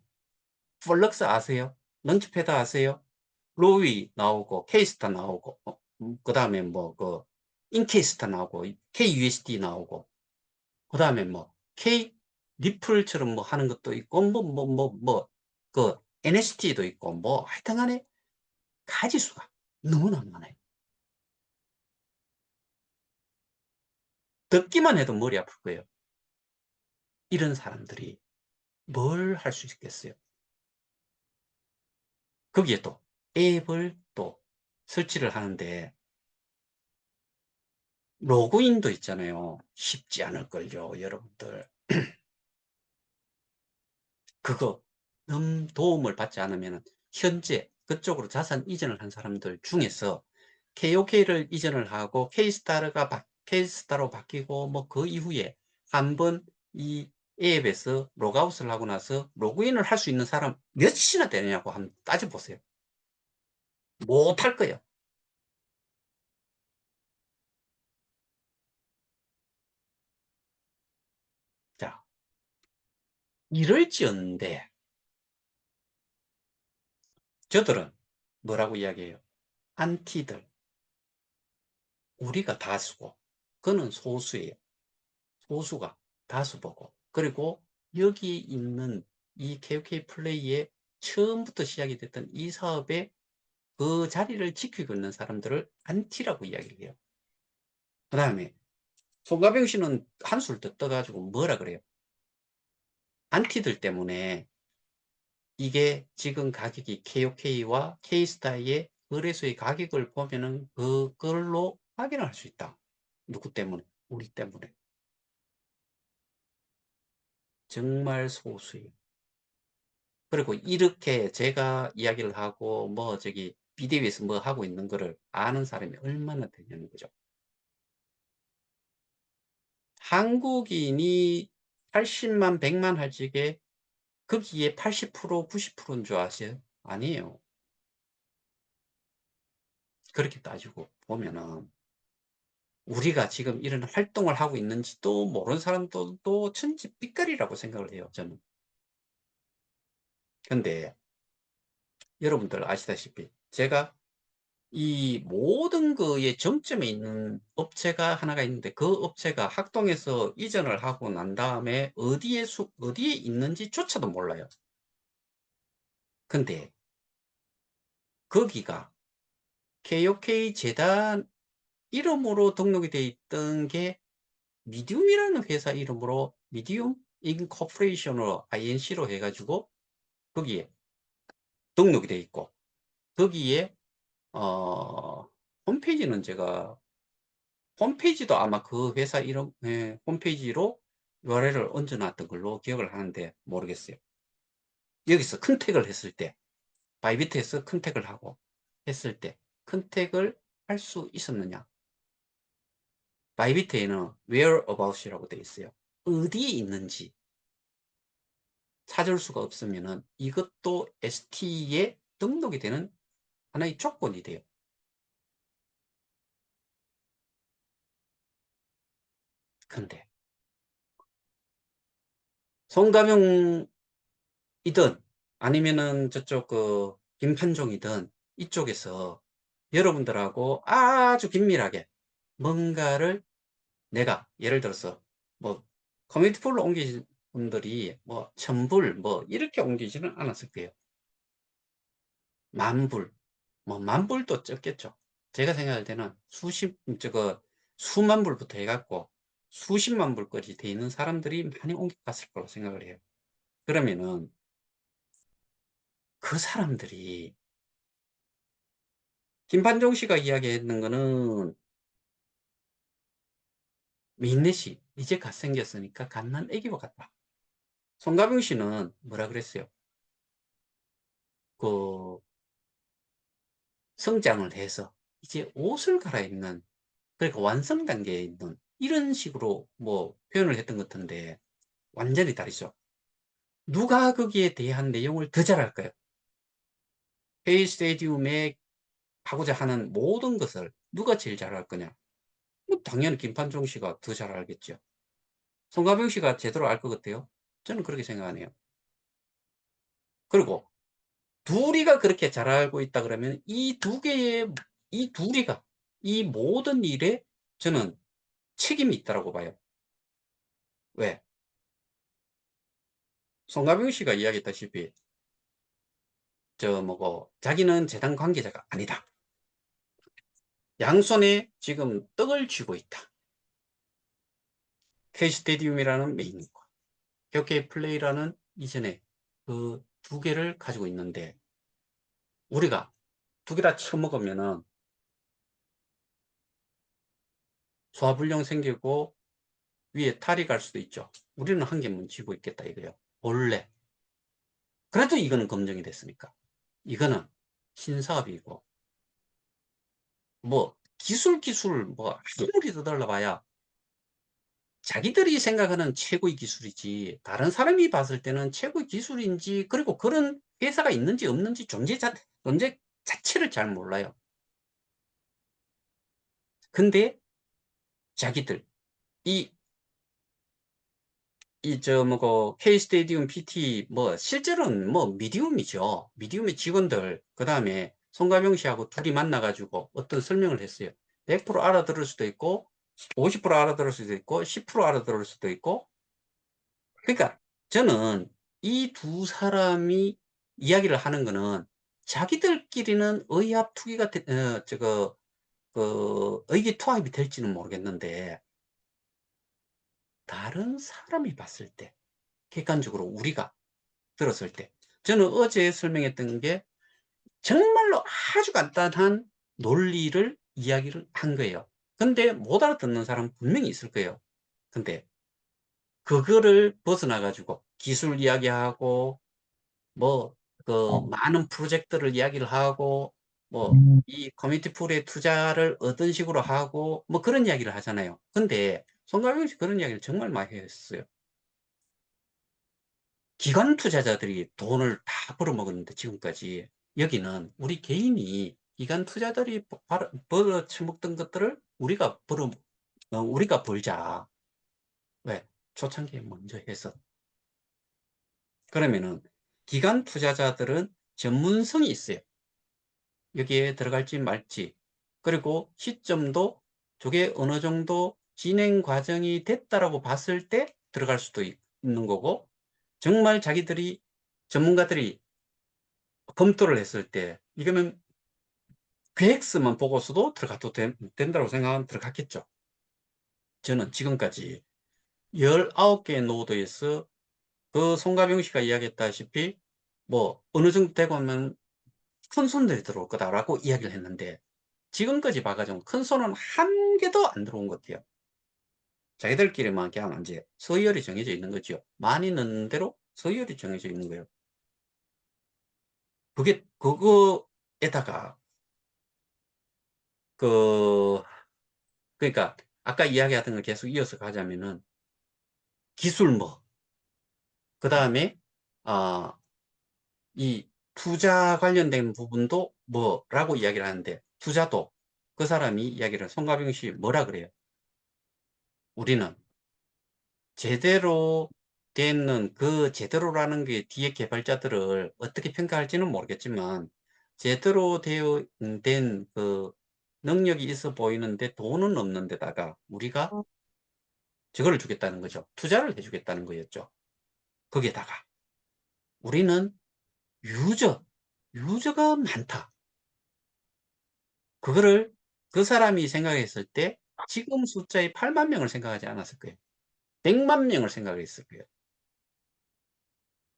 플럭스 아세요? 런치패드 아세요? 로위 나오고 케이스타 나오고 그 다음에 뭐 인케이스타 나오고 KUSD 나오고 그 다음에 뭐 K 리플처럼 뭐 하는 것도 있고 NST도 있고 뭐 하여튼간에 가지수가 너무나 많아요. 듣기만 해도 머리 아플 거예요. 이런 사람들이 뭘 할 수 있겠어요? 거기에 또 앱을 또 설치를 하는데 로그인도 있잖아요. 쉽지 않을걸요, 여러분들. 그거 도움을 받지 않으면 현재 그쪽으로 자산 이전을 한 사람들 중에서 KOK를 이전을 하고 K스타로 바뀌고 뭐 그 이후에 한번 이 앱에서 로그아웃을 하고 나서 로그인을 할 수 있는 사람 몇이나 되느냐고 한번 따져보세요. 못할 거예요. 자, 이럴지언데 저들은 뭐라고 이야기해요? 안티들, 우리가 다수고 그는 소수예요. 소수가 다수보고 그리고 여기 있는 이 KOK 플레이의 처음부터 시작이 됐던 이 사업의 그 자리를 지키고 있는 사람들을 안티라고 이야기를 해요. 그 다음에 송가병 씨는 한술 더 떠가지고 뭐라 그래요? 안티들 때문에 이게 지금 가격이 KOK와 K스타의 거래소의 가격을 보면은 그걸로 확인을 할 수 있다. 누구 때문에? 우리 때문에. 정말 소수예요. 그리고 이렇게 제가 이야기를 하고 뭐 저기 비대위에서 뭐 하고 있는 거를 아는 사람이 얼마나 되냐는 거죠. 한국인이 80만, 100만 할 적에 거기에 80%, 90%인 줄 아세요? 아니에요. 그렇게 따지고 보면은 우리가 지금 이런 활동을 하고 있는지도 모르는 사람들도 천지빛깔이라고 생각을 해요, 저는. 근데 여러분들 아시다시피 제가 이 모든 거의 정점에 있는 업체가 하나가 있는데 그 업체가 학동에서 이전을 하고 난 다음에 어디에 있는지조차도 몰라요. 근데 거기가 KOK 재단 이름으로 등록이 돼 있던 게 미디움이라는 회사 이름으로 미디움 인코퍼레이션으로 INC로 해가지고 거기에 등록이 돼 있고 거기에 어, 홈페이지는 제가 홈페이지도 아마 그 회사 이름 홈페이지로 URL을 얹어 놨던 걸로 기억을 하는데 모르겠어요. 여기서 컨택을 했을 때 바이비트에서 컨택을 하고 했을 때 컨택을 할 수 있었느냐? 바이비트에는 whereabout이라고 되어 있어요. 어디에 있는지 찾을 수가 없으면은 이것도 ST에 등록이 되는 하나의 조건이 돼요. 근데 송가명이든 아니면은 저쪽 그 김판종이든 이쪽에서 여러분들하고 아주 긴밀하게 뭔가를 내가 예를 들어서 뭐 커뮤니티 폴로 옮기신 분들이 뭐 천불 뭐 이렇게 옮기지는 않았을 거예요. 만불 뭐 만불도 적겠죠. 제가 생각할 때는 수만 불부터 해갖고 수십만 불까지 돼 있는 사람들이 많이 옮겨갔을 거라고 생각을 해요. 그러면은 그 사람들이 김판종 씨가 이야기했는 거는 민낯이 이제 갓 생겼으니까 갓난 애기와 같다. 송가병 씨는 뭐라 그랬어요? 그 성장을 해서 이제 옷을 갈아입는 그러니까 완성 단계에 있는 이런 식으로 뭐 표현을 했던 것 같은데 완전히 다르죠. 누가 거기에 대한 내용을 더 잘할까요? 회의 스테디움에 하고자 하는 모든 것을 누가 제일 잘할 거냐? 뭐 당연히 김판종 씨가 더 잘 알겠죠. 송가병 씨가 제대로 알 것 같아요. 저는 그렇게 생각하네요. 그리고 둘이가 그렇게 잘 알고 있다 그러면 이 둘이가 이 모든 일에 저는 책임이 있다고 봐요. 왜? 송가병 씨가 이야기했다시피 저 뭐고 자기는 재단 관계자가 아니다. 양손에 지금 떡을 쥐고 있다. K스테디움이라는 메인과 KOK 플레이라는 이전에 그 두 개를 가지고 있는데, 우리가 두 개 다 쳐먹으면은 소화불량 생기고 위에 탈이 갈 수도 있죠. 우리는 한 개만 쥐고 있겠다 이거예요. 원래. 그래도 이거는 검증이 됐으니까. 이거는 신사업이고, 뭐 기술 뭐 아무리 더달라봐야 자기들이 생각하는 최고의 기술이지, 다른 사람이 봤을 때는 최고의 기술인지, 그리고 그런 회사가 있는지 없는지 존재 자체를 잘 몰라요. 근데 자기들 이 뭐 K 스테디움 PT 뭐 실제로는 뭐 미디움이죠. 미디움의 직원들, 그다음에 송가병 씨하고 둘이 만나 가지고 어떤 설명을 했어요. 100% 알아들을 수도 있고 50% 알아들을 수도 있고 10% 알아들을 수도 있고. 그러니까 저는 이 두 사람이 이야기를 하는 거는 자기들끼리는 의합투기가 저거 의기투합이 될지는 모르겠는데, 다른 사람이 봤을 때, 객관적으로 우리가 들었을 때, 저는 어제 설명했던 게 정말로 아주 간단한 논리를 이야기를 한 거예요. 근데 못 알아듣는 사람 분명히 있을 거예요. 근데 그거를 벗어나 가지고 기술 이야기하고 뭐 많은 프로젝트를 이야기를 하고 뭐 이 커뮤니티 풀에 투자를 어떤 식으로 하고 뭐 그런 이야기를 하잖아요. 근데 송가영 씨 그런 이야기를 정말 많이 했어요. 기관 투자자들이 돈을 다 벌어먹었는데 지금까지, 여기는 우리 개인이 기관 투자들이 벌어쳐먹던 것들을 우리가 벌자. 왜? 초창기에 먼저 해서. 그러면은 기관 투자자들은 전문성이 있어요. 여기에 들어갈지 말지. 그리고 시점도 저게 어느 정도 진행 과정이 됐다라고 봤을 때 들어갈 수도 있는 거고, 정말 자기들이 전문가들이 검토를 했을 때 이거는 계획서만 보고서도 들어가도 된다고 생각하면 들어갔겠죠. 저는 지금까지 19개의 노드에서 그 송가병 씨가 이야기했다시피 뭐 어느 정도 되고 하면 큰 손들이 들어올 거다라고 이야기를 했는데, 지금까지 봐가지고 큰 손은 한 개도 안 들어온 것 같아요. 자기들끼리만 그냥 이제 서열이 정해져 있는 거죠. 많이 넣는 대로 서열이 정해져 있는 거예요. 그거에다가 그 그러니까 아까 이야기하던 걸 계속 이어서 가자면은 기술뭐, 그다음에 아, 이 투자 관련된 부분도 뭐라고 이야기를 하는데, 투자도 그 사람이 이야기를 송가병 씨 뭐라 그래요? 우리는 제대로 되는 그 제대로라는 게 뒤에 개발자들을 어떻게 평가할지는 모르겠지만, 제대로 되어 된 그 능력이 있어 보이는데 돈은 없는 데다가 우리가 저거를 주겠다는 거죠. 투자를 해주겠다는 거였죠. 거기에다가 우리는 유저, 유저가 많다. 그거를 그 사람이 생각했을 때 지금 숫자의 8만 명을 생각하지 않았을 거예요. 100만 명을 생각했을 거예요.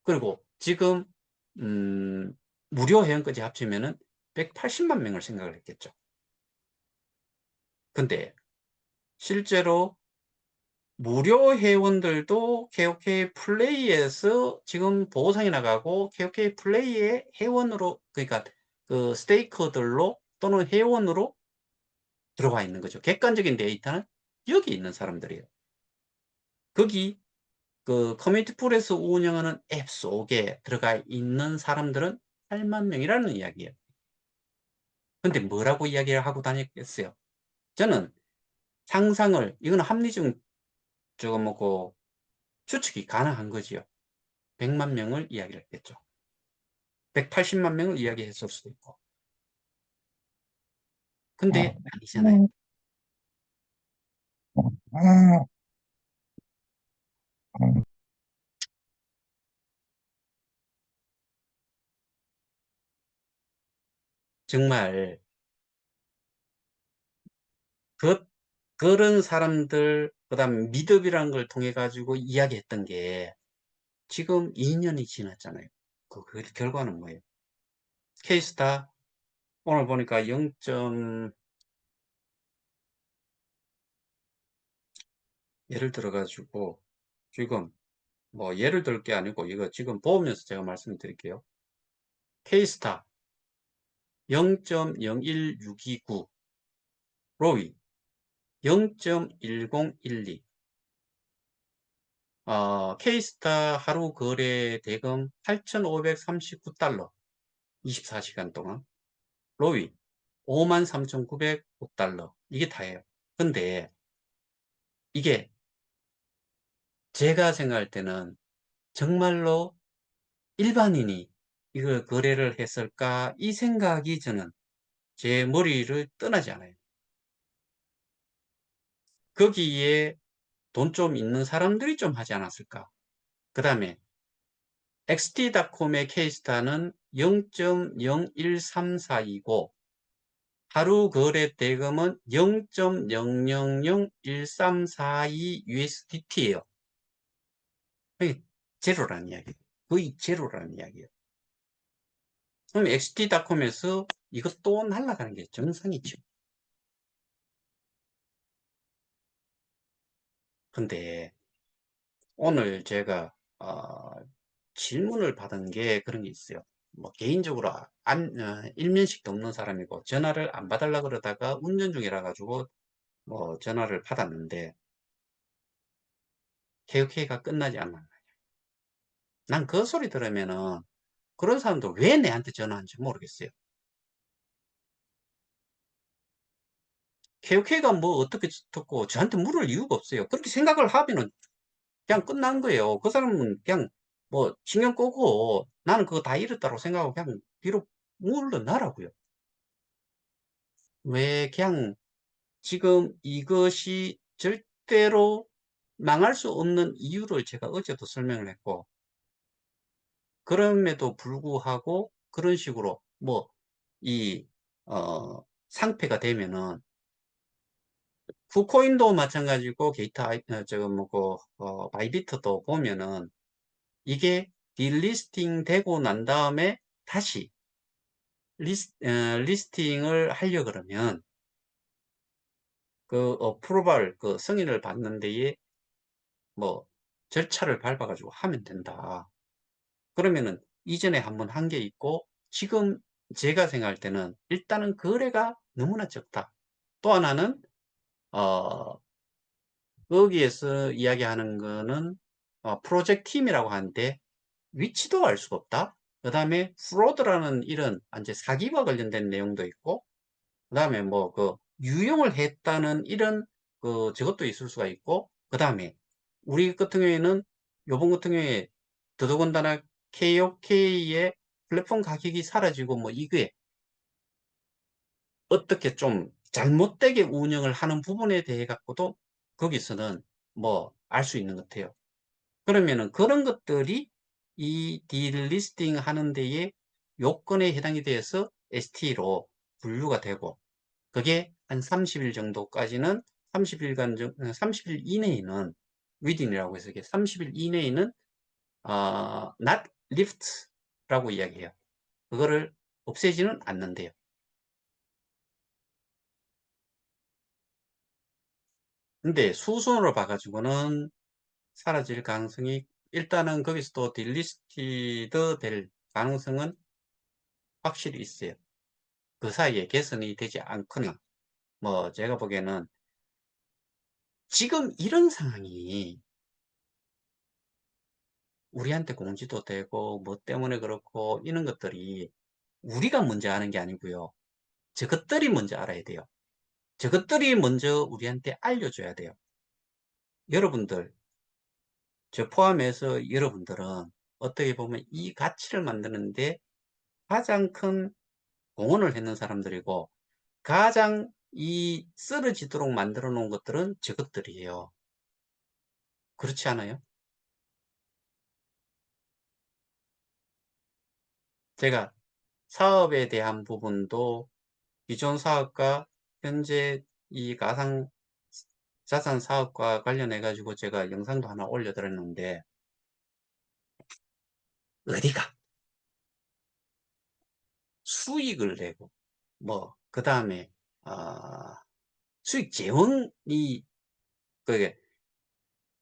그리고 지금 무료 회원까지 합치면은 180만 명을 생각을 했겠죠. 근데 실제로 무료 회원들도 KOK 플레이에서 지금 보상이 나가고 KOK 플레이의 회원으로, 그러니까 그 스테이커들로 또는 회원으로 들어와 있는 거죠. 객관적인 데이터는 여기 있는 사람들이에요. 거기 그 커뮤니티 풀에서 운영하는 앱 속에 들어가 있는 사람들은 8만 명이라는 이야기예요. 근데 뭐라고 이야기를 하고 다녔겠어요? 저는 상상을, 이건 합리적 저거 뭐고 추측이 가능한 거지요. 100만 명을 이야기를 했겠죠. 180만 명을 이야기했을 수도 있고. 근데 아니잖아요. 정말 그 그런 사람들 그다음에 미드업이라는 걸 통해 가지고 이야기했던 게 지금 2년이 지났잖아요. 그 결과는 뭐예요? 케이스타 오늘 보니까 0. 예를 들어 가지고 지금 뭐 예를 들 게 아니고 이거 지금 보면서 제가 말씀드릴게요. 케이스타 0.01629, 로이 0.1012, 케이스타 하루 거래 대금 8,539달러, 24시간 동안. 로이 53,905달러. 이게 다예요. 근데 이게 제가 생각할 때는 정말로 일반인이 이걸 거래를 했을까? 이 생각이 저는 제 머리를 떠나지 않아요. 거기에 돈 좀 있는 사람들이 좀 하지 않았을까? 그 다음에 XT닷컴의 케이스타는 0.01342이고 하루 거래 대금은 0.0001342 USDT예요. 제로라는 이야기예요. 거의 제로라는 이야기예요. 그럼 XT닷컴에서 이거 또 날아가는 게 정상이죠. 근데 오늘 제가 질문을 받은 게 그런 게 있어요. 뭐 개인적으로 일면식도 없는 사람이고 전화를 안 받으려고 그러다가 운전 중이라 가지고 뭐 전화를 받았는데 KOK가 끝나지 않나. 난 그 소리 들으면은 그런 사람도 왜 내한테 전화하는지 모르겠어요. KOK가 뭐 어떻게 듣고 저한테 물을 이유가 없어요. 그렇게 생각을 하면은 그냥 끝난 거예요. 그 사람은 그냥 뭐 신경 끄고 나는 그거 다 잃었다고 생각하고 그냥 뒤로 물러나라고요. 왜 그냥 지금 이것이 절대로 망할 수 없는 이유를 제가 어제도 설명을 했고, 그럼에도 불구하고 그런 식으로 뭐 이 상패가 되면은 쿠코인도 마찬가지고 게이트 저거 뭐고 바이비트도 보면은 이게 딜리스팅 되고 난 다음에 다시 리스팅을 하려 그러면 그 어프로발 그 승인을 받는 데에 뭐 절차를 밟아 가지고 하면 된다. 그러면은 이전에 한번 한 게 있고 지금 제가 생각할 때는 일단은 거래가 너무나 적다. 또 하나는 어 거기에서 이야기하는 거는 프로젝트 팀이라고 하는데 위치도 알 수가 없다. 그다음에 프로드라는 이런 이제 사기와 관련된 내용도 있고 그다음에 뭐 그 유용을 했다는 이런 저것도 있을 수가 있고 그다음에 우리 같은 경우에는 요번 같은 경우에 더더군다나 KOK의 플랫폼 가격이 사라지고 뭐 이게 어떻게 좀 잘못되게 운영을 하는 부분에 대해 갖고도 거기서는 뭐 알 수 있는 것 같아요. 그러면은 그런 것들이 이 딜리스팅 하는 데에 요건에 해당이 돼서 ST로 분류가 되고 그게 한 30일 정도까지는 30일간 30일 이내에는 within이라고 해서 이게 30일 이내에는 not lift라고 이야기해요. 그거를 없애지는 않는데요. 근데 수순으로 봐가지고는 사라질 가능성이 일단은 거기서 또 딜리스티드 될 가능성은 확실히 있어요. 그 사이에 개선이 되지 않거나 뭐 제가 보기에는 지금 이런 상황이 우리한테 공지도 되고 뭐 때문에 그렇고 이런 것들이 우리가 먼저 아는 게 아니고요. 저것들이 먼저 알아야 돼요. 저것들이 먼저 우리한테 알려줘야 돼요. 여러분들, 저 포함해서 여러분들은 어떻게 보면 이 가치를 만드는데 가장 큰 공헌을 했는 사람들이고 가장 이 쓰러지도록 만들어 놓은 것들은 저것들이에요. 그렇지 않아요? 제가 사업에 대한 부분도 기존 사업과 현재 이 가상 자산 사업과 관련해 가지고 제가 영상도 하나 올려드렸는데 어디가 수익을 내고 뭐 그다음에 수익 재원이 그게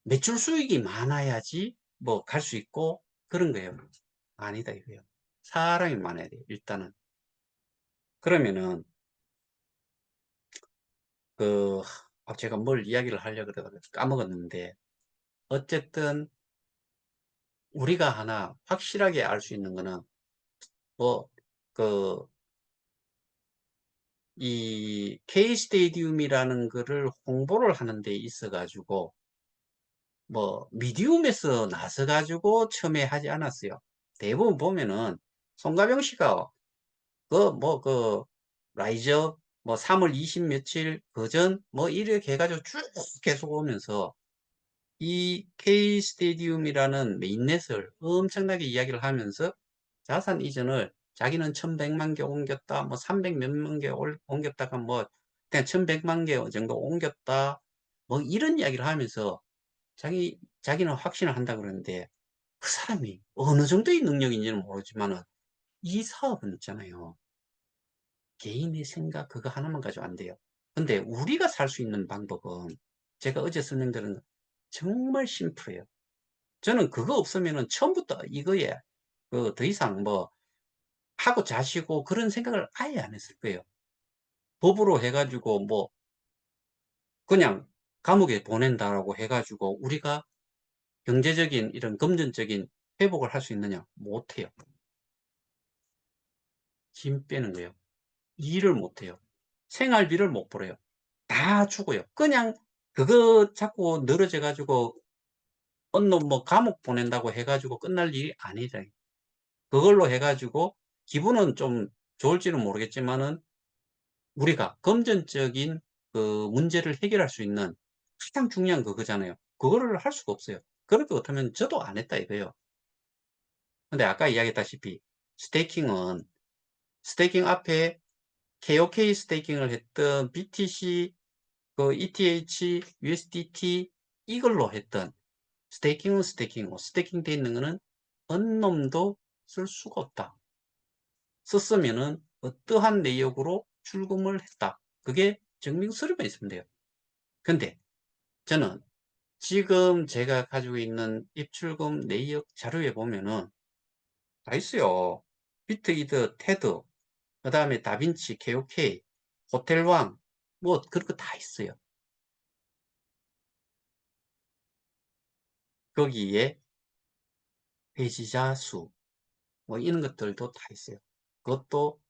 매출 수익이 많아야지 뭐 갈 수 있고 그런 거예요. 아니다 이거예요. 사람이 많아야 돼요 일단은. 그러면은 그 제가 뭘 이야기를 하려고 그러다가 까먹었는데 어쨌든 우리가 하나 확실하게 알 수 있는 거는 뭐 그 이 K 스테디움이라는 거를 홍보를 하는 데 있어 가지고 뭐 미디움에서 나서 가지고 처음에 하지 않았어요. 대부분 보면은 송가병 씨가 그 라이저 뭐 3월 20 며칠 그전 뭐 이렇게 해 가지고 쭉 계속 오면서 이 K 스테디움이라는 메인넷을 엄청나게 이야기를 하면서 자산 이전을 자기는 1100만 개 옮겼다. 뭐 300 몇만 개 옮겼다가 뭐 그냥 1100만 개 정도 옮겼다. 뭐 이런 이야기를 하면서 자기는 확신을 한다 그러는데 그 사람이 어느 정도의 능력인지는 모르지만은 이 사업은 있잖아요. 개인의 생각 그거 하나만 가지고 안 돼요. 근데 우리가 살 수 있는 방법은 제가 어제 설명드린 정말 심플해요. 저는 그거 없으면은 처음부터 이거에 그 더 이상 뭐 하고 자시고 그런 생각을 아예 안 했을 거예요. 법으로 해 가지고 뭐 그냥 감옥에 보낸다라고 해 가지고 우리가 경제적인 이런 금전적인 회복을 할 수 있느냐? 못 해요. 힘 빼는 거예요. 일을 못 해요. 생활비를 못 벌어요. 다 죽어요. 그냥 그거 자꾸 늘어져 가지고 어느 뭐 감옥 보낸다고 해 가지고 끝날 일이 아니잖아요. 그걸로 해 가지고 기분은 좀 좋을지는 모르겠지만은 우리가 금전적인 그 문제를 해결할 수 있는 가장 중요한 그거잖아요. 그거를 할 수가 없어요. 그럴 것 같으면 저도 안 했다 이거예요. 근데 아까 이야기했다시피 스테이킹은 스테이킹 앞에 KOK 스테이킹을 했던 BTC, 그 ETH, USDT 이걸로 했던 스테이킹은 스테이킹이고 스테이킹 돼 있는 거는 언놈도 쓸 수가 없다. 썼으면은 어떠한 내역으로 출금을 했다. 그게 증명서류만 있으면 돼요. 근데 저는 지금 제가 가지고 있는 입출금 내역 자료에 보면은 다 있어요. 비트이드, 테드, 그 다음에 다빈치, KOK, 호텔왕, 뭐 그런 거 다 있어요. 거기에 배지자 수, 뭐 이런 것들도 다 있어요. 그것도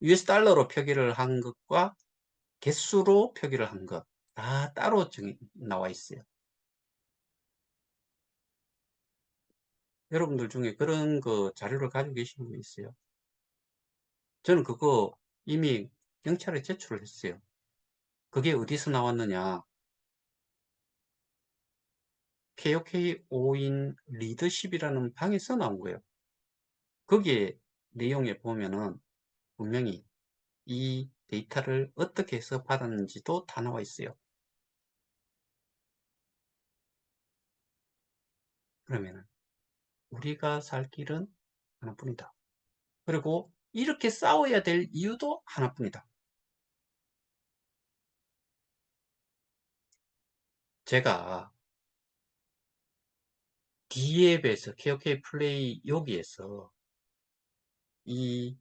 US 달러로 표기를 한 것과 개수로 표기를 한 것, 다 따로 나와 있어요. 여러분들 중에 그런 그 자료를 가지고 계신 분 있어요? 저는 그거 이미 경찰에 제출을 했어요. 그게 어디서 나왔느냐? KOK 5인 리더십이라는 방에서 나온 거예요. 거기에 내용에 보면은 분명히 이 데이터를 어떻게 해서 받았는지도 다 나와 있어요. 그러면은 우리가 살 길은 하나뿐이다. 그리고 이렇게 싸워야 될 이유도 하나뿐이다. 제가 D앱에서 KOK 플레이 여기에서 이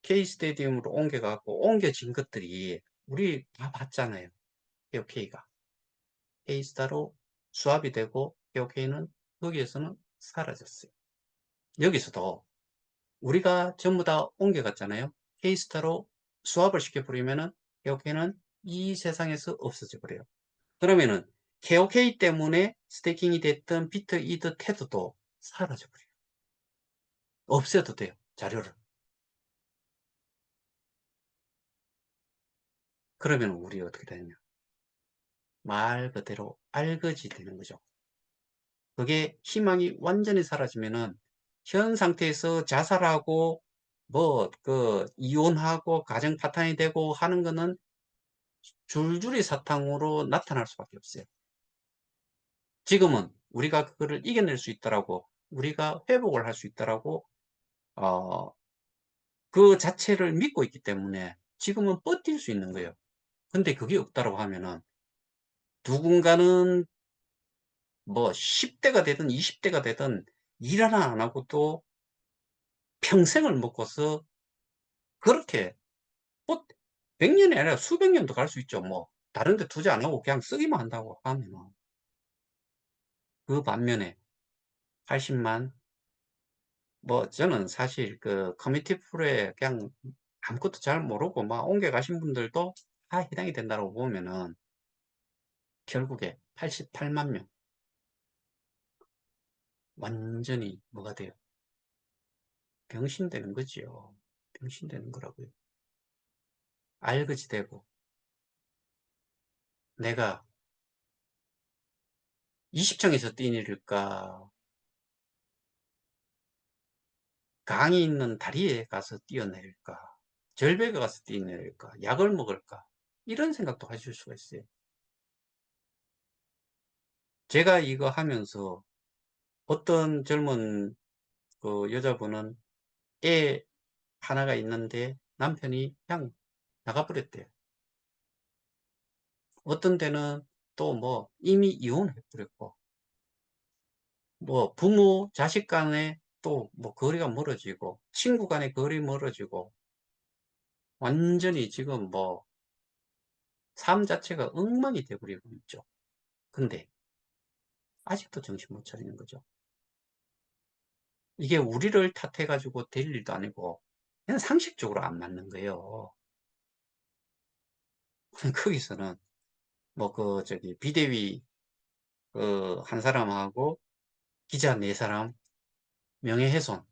K 스테디움으로 옮겨갖고 옮겨진 것들이 우리 다 봤잖아요. KOK가. K스타로 수합이 되고 KOK는 거기에서는 사라졌어요. 여기서도 우리가 전부 다 옮겨갔잖아요. K스타로 수합을 시켜버리면은 KOK는 이 세상에서 없어져 버려요. 그러면은 KOK 때문에 스테이킹이 됐던 비트, 이드, 테드도 사라져 버려요. 없애도 돼요. 자료를. 그러면 우리 어떻게 되느냐. 말 그대로 알거지 되는 거죠. 그게 희망이 완전히 사라지면은 현 상태에서 자살하고 뭐 그 이혼하고 가정 파탄이 되고 하는 거는 줄줄이 사탕으로 나타날 수밖에 없어요. 지금은 우리가 그거를 이겨낼 수 있다라고, 우리가 회복을 할 수 있다라고 어 그 자체를 믿고 있기 때문에 지금은 버틸 수 있는 거예요. 근데 그게 없다라고 하면은 누군가는 뭐 10 대가 되든 20 대가 되든 일 하나 안 하고도 평생을 먹고서 그렇게 뭐 100 년이 아니라 수백 년도 갈 수 있죠 뭐. 다른 데 투자 안 하고 그냥 쓰기만 한다고 하면은. 그 반면에 80만, 뭐 저는 사실 그 커뮤니티 프로에 그냥 아무것도 잘 모르고 막 옮겨 가신 분들도 다 해당이 된다고 보면은 결국에 88만 명 완전히 뭐가 돼요? 병신되는 거지요. 병신되는 거라고요. 알거지 되고 내가 20층에서 뛰내릴까, 강이 있는 다리에 가서 뛰어내릴까, 절벽에 가서 뛰어내릴까, 약을 먹을까, 이런 생각도 하실 수가 있어요. 제가 이거 하면서 어떤 젊은 그 여자분은 애 하나가 있는데 남편이 그냥 나가버렸대요. 어떤 데는 또 뭐 이미 이혼해 버렸고, 뭐 부모 자식 간에 또 뭐 거리가 멀어지고, 친구 간에 거리 멀어지고, 완전히 지금 뭐 삶 자체가 엉망이 돼버리고 있죠. 근데 아직도 정신 못 차리는 거죠. 이게 우리를 탓해 가지고 될 일도 아니고 그냥 상식적으로 안 맞는 거예요. 거기서는 뭐 그 저기 비대위 그 한 사람하고 기자 네 사람 명예훼손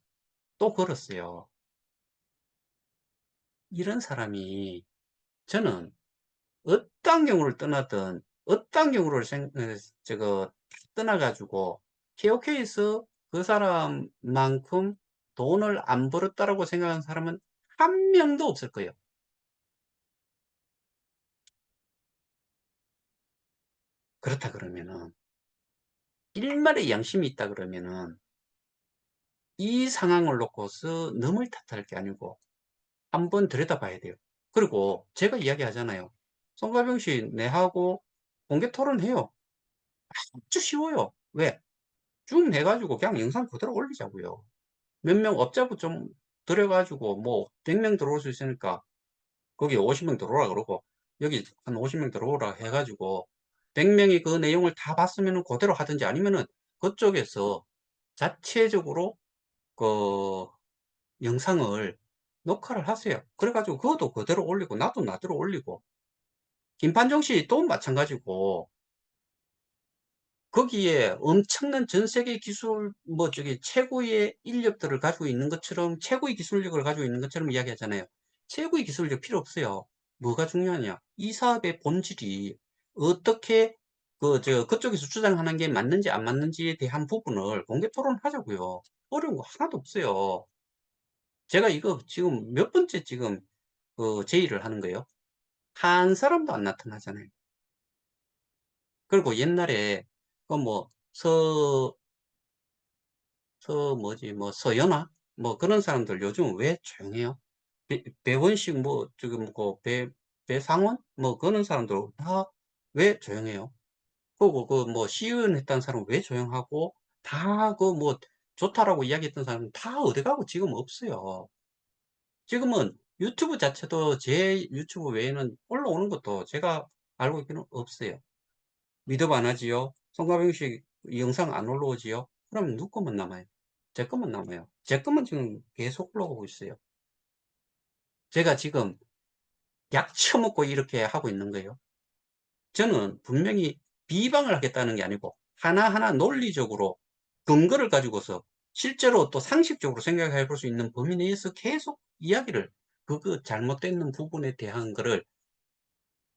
또 걸었어요. 이런 사람이, 저는 어떤 경우를 떠나든 어떤 경우를 저거 떠나 가지고 KOK에서 그 사람만큼 돈을 안 벌었다라고 생각하는 사람은 한 명도 없을 거예요. 그렇다 그러면은, 일말의 양심이 있다 그러면은 이 상황을 놓고서 남을 탓할 게 아니고 한번 들여다봐야 돼요. 그리고 제가 이야기하잖아요. 송가병 씨 내하고 공개 토론해요. 아주 쉬워요. 왜? 줌 해가지고 그냥 영상 그대로 올리자고요. 몇 명 업자부 좀 들여가지고 뭐 100명 들어올 수 있으니까 거기 50명 들어오라 그러고, 여기 한 50명 들어오라 해가지고 100명이 그 내용을 다 봤으면 그대로 하든지, 아니면은 그쪽에서 자체적으로 그 영상을 녹화를 하세요. 그래가지고 그것도 그대로 올리고 나도 나대로 올리고, 김판정 씨도 마찬가지고 거기에 엄청난 전 세계 기술 뭐 저기 최고의 인력들을 가지고 있는 것처럼, 최고의 기술력을 가지고 있는 것처럼 이야기하잖아요. 최고의 기술력 필요 없어요. 뭐가 중요하냐? 이 사업의 본질이 어떻게 그쪽에서 주장하는 게 맞는지 안 맞는지에 대한 부분을 공개 토론하자고요. 어려운 거 하나도 없어요. 제가 이거 지금 몇 번째 지금 그 제의를 하는 거예요. 한 사람도 안 나타나잖아요. 그리고 옛날에 그뭐 뭐지, 뭐, 서연아? 뭐, 그런 사람들 요즘 왜 조용해요? 배원식, 뭐, 지금, 배상원? 뭐, 그런 사람들 다 왜 조용해요? 그리고 뭐, 시의원 했다는 사람 왜 조용하고, 다 뭐, 좋다라고 이야기했던 사람은 다 어디 가고 지금 없어요. 지금은 유튜브 자체도 제 유튜브 외에는 올라오는 것도 제가 알고 있기는 없어요. 미더브 안 하지요? 송가병식 영상 안 올라오지요? 그럼 누구 것만 남아요? 제 것만 남아요. 제 것만 지금 계속 올라오고 있어요. 제가 지금 약 처먹고 이렇게 하고 있는 거예요. 저는 분명히 비방을 하겠다는 게 아니고 하나하나 논리적으로 근거를 가지고서 실제로 또 상식적으로 생각해 볼 수 있는 범위 내에서 계속 이야기를, 그 잘못되는 부분에 대한 거를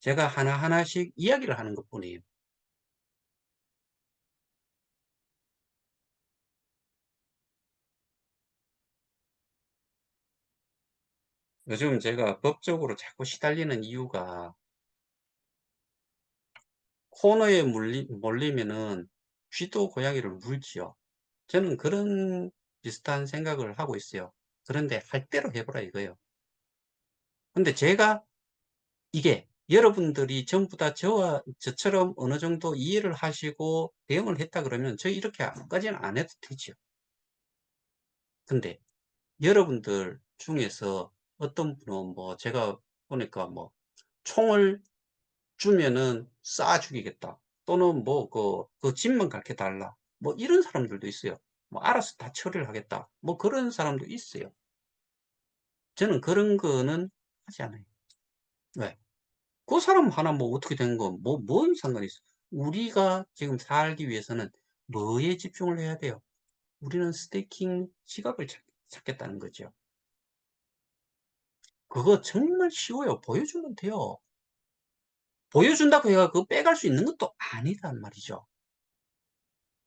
제가 하나하나씩 이야기를 하는 것 뿐이에요. 요즘 제가 법적으로 자꾸 시달리는 이유가 코너에 몰리면은 쥐도 고양이를 물지요. 저는 그런 비슷한 생각을 하고 있어요. 그런데 할 대로 해보라 이거예요. 근데 제가 이게 여러분들이 전부 다 저처럼 어느 정도 이해를 하시고 대응을 했다 그러면 저 이렇게까지는 안 해도 되죠. 근데 여러분들 중에서 어떤 분은 뭐 제가 보니까 뭐 총을 주면은 쏴 죽이겠다. 또는 뭐 그 집만 가르쳐 달라. 뭐 이런 사람들도 있어요. 뭐 알아서 다 처리를 하겠다. 뭐 그런 사람도 있어요. 저는 그런 거는 하지 않아요. 왜? 그 사람 하나 뭐 어떻게 된 건 뭔 상관이 있어. 우리가 지금 살기 위해서는 뭐에 집중을 해야 돼요? 우리는 스테이킹 시각을 찾겠다는 거죠. 그거 정말 쉬워요. 보여주면 돼요. 보여준다고 해가 그거 빼갈 수 있는 것도 아니단 말이죠.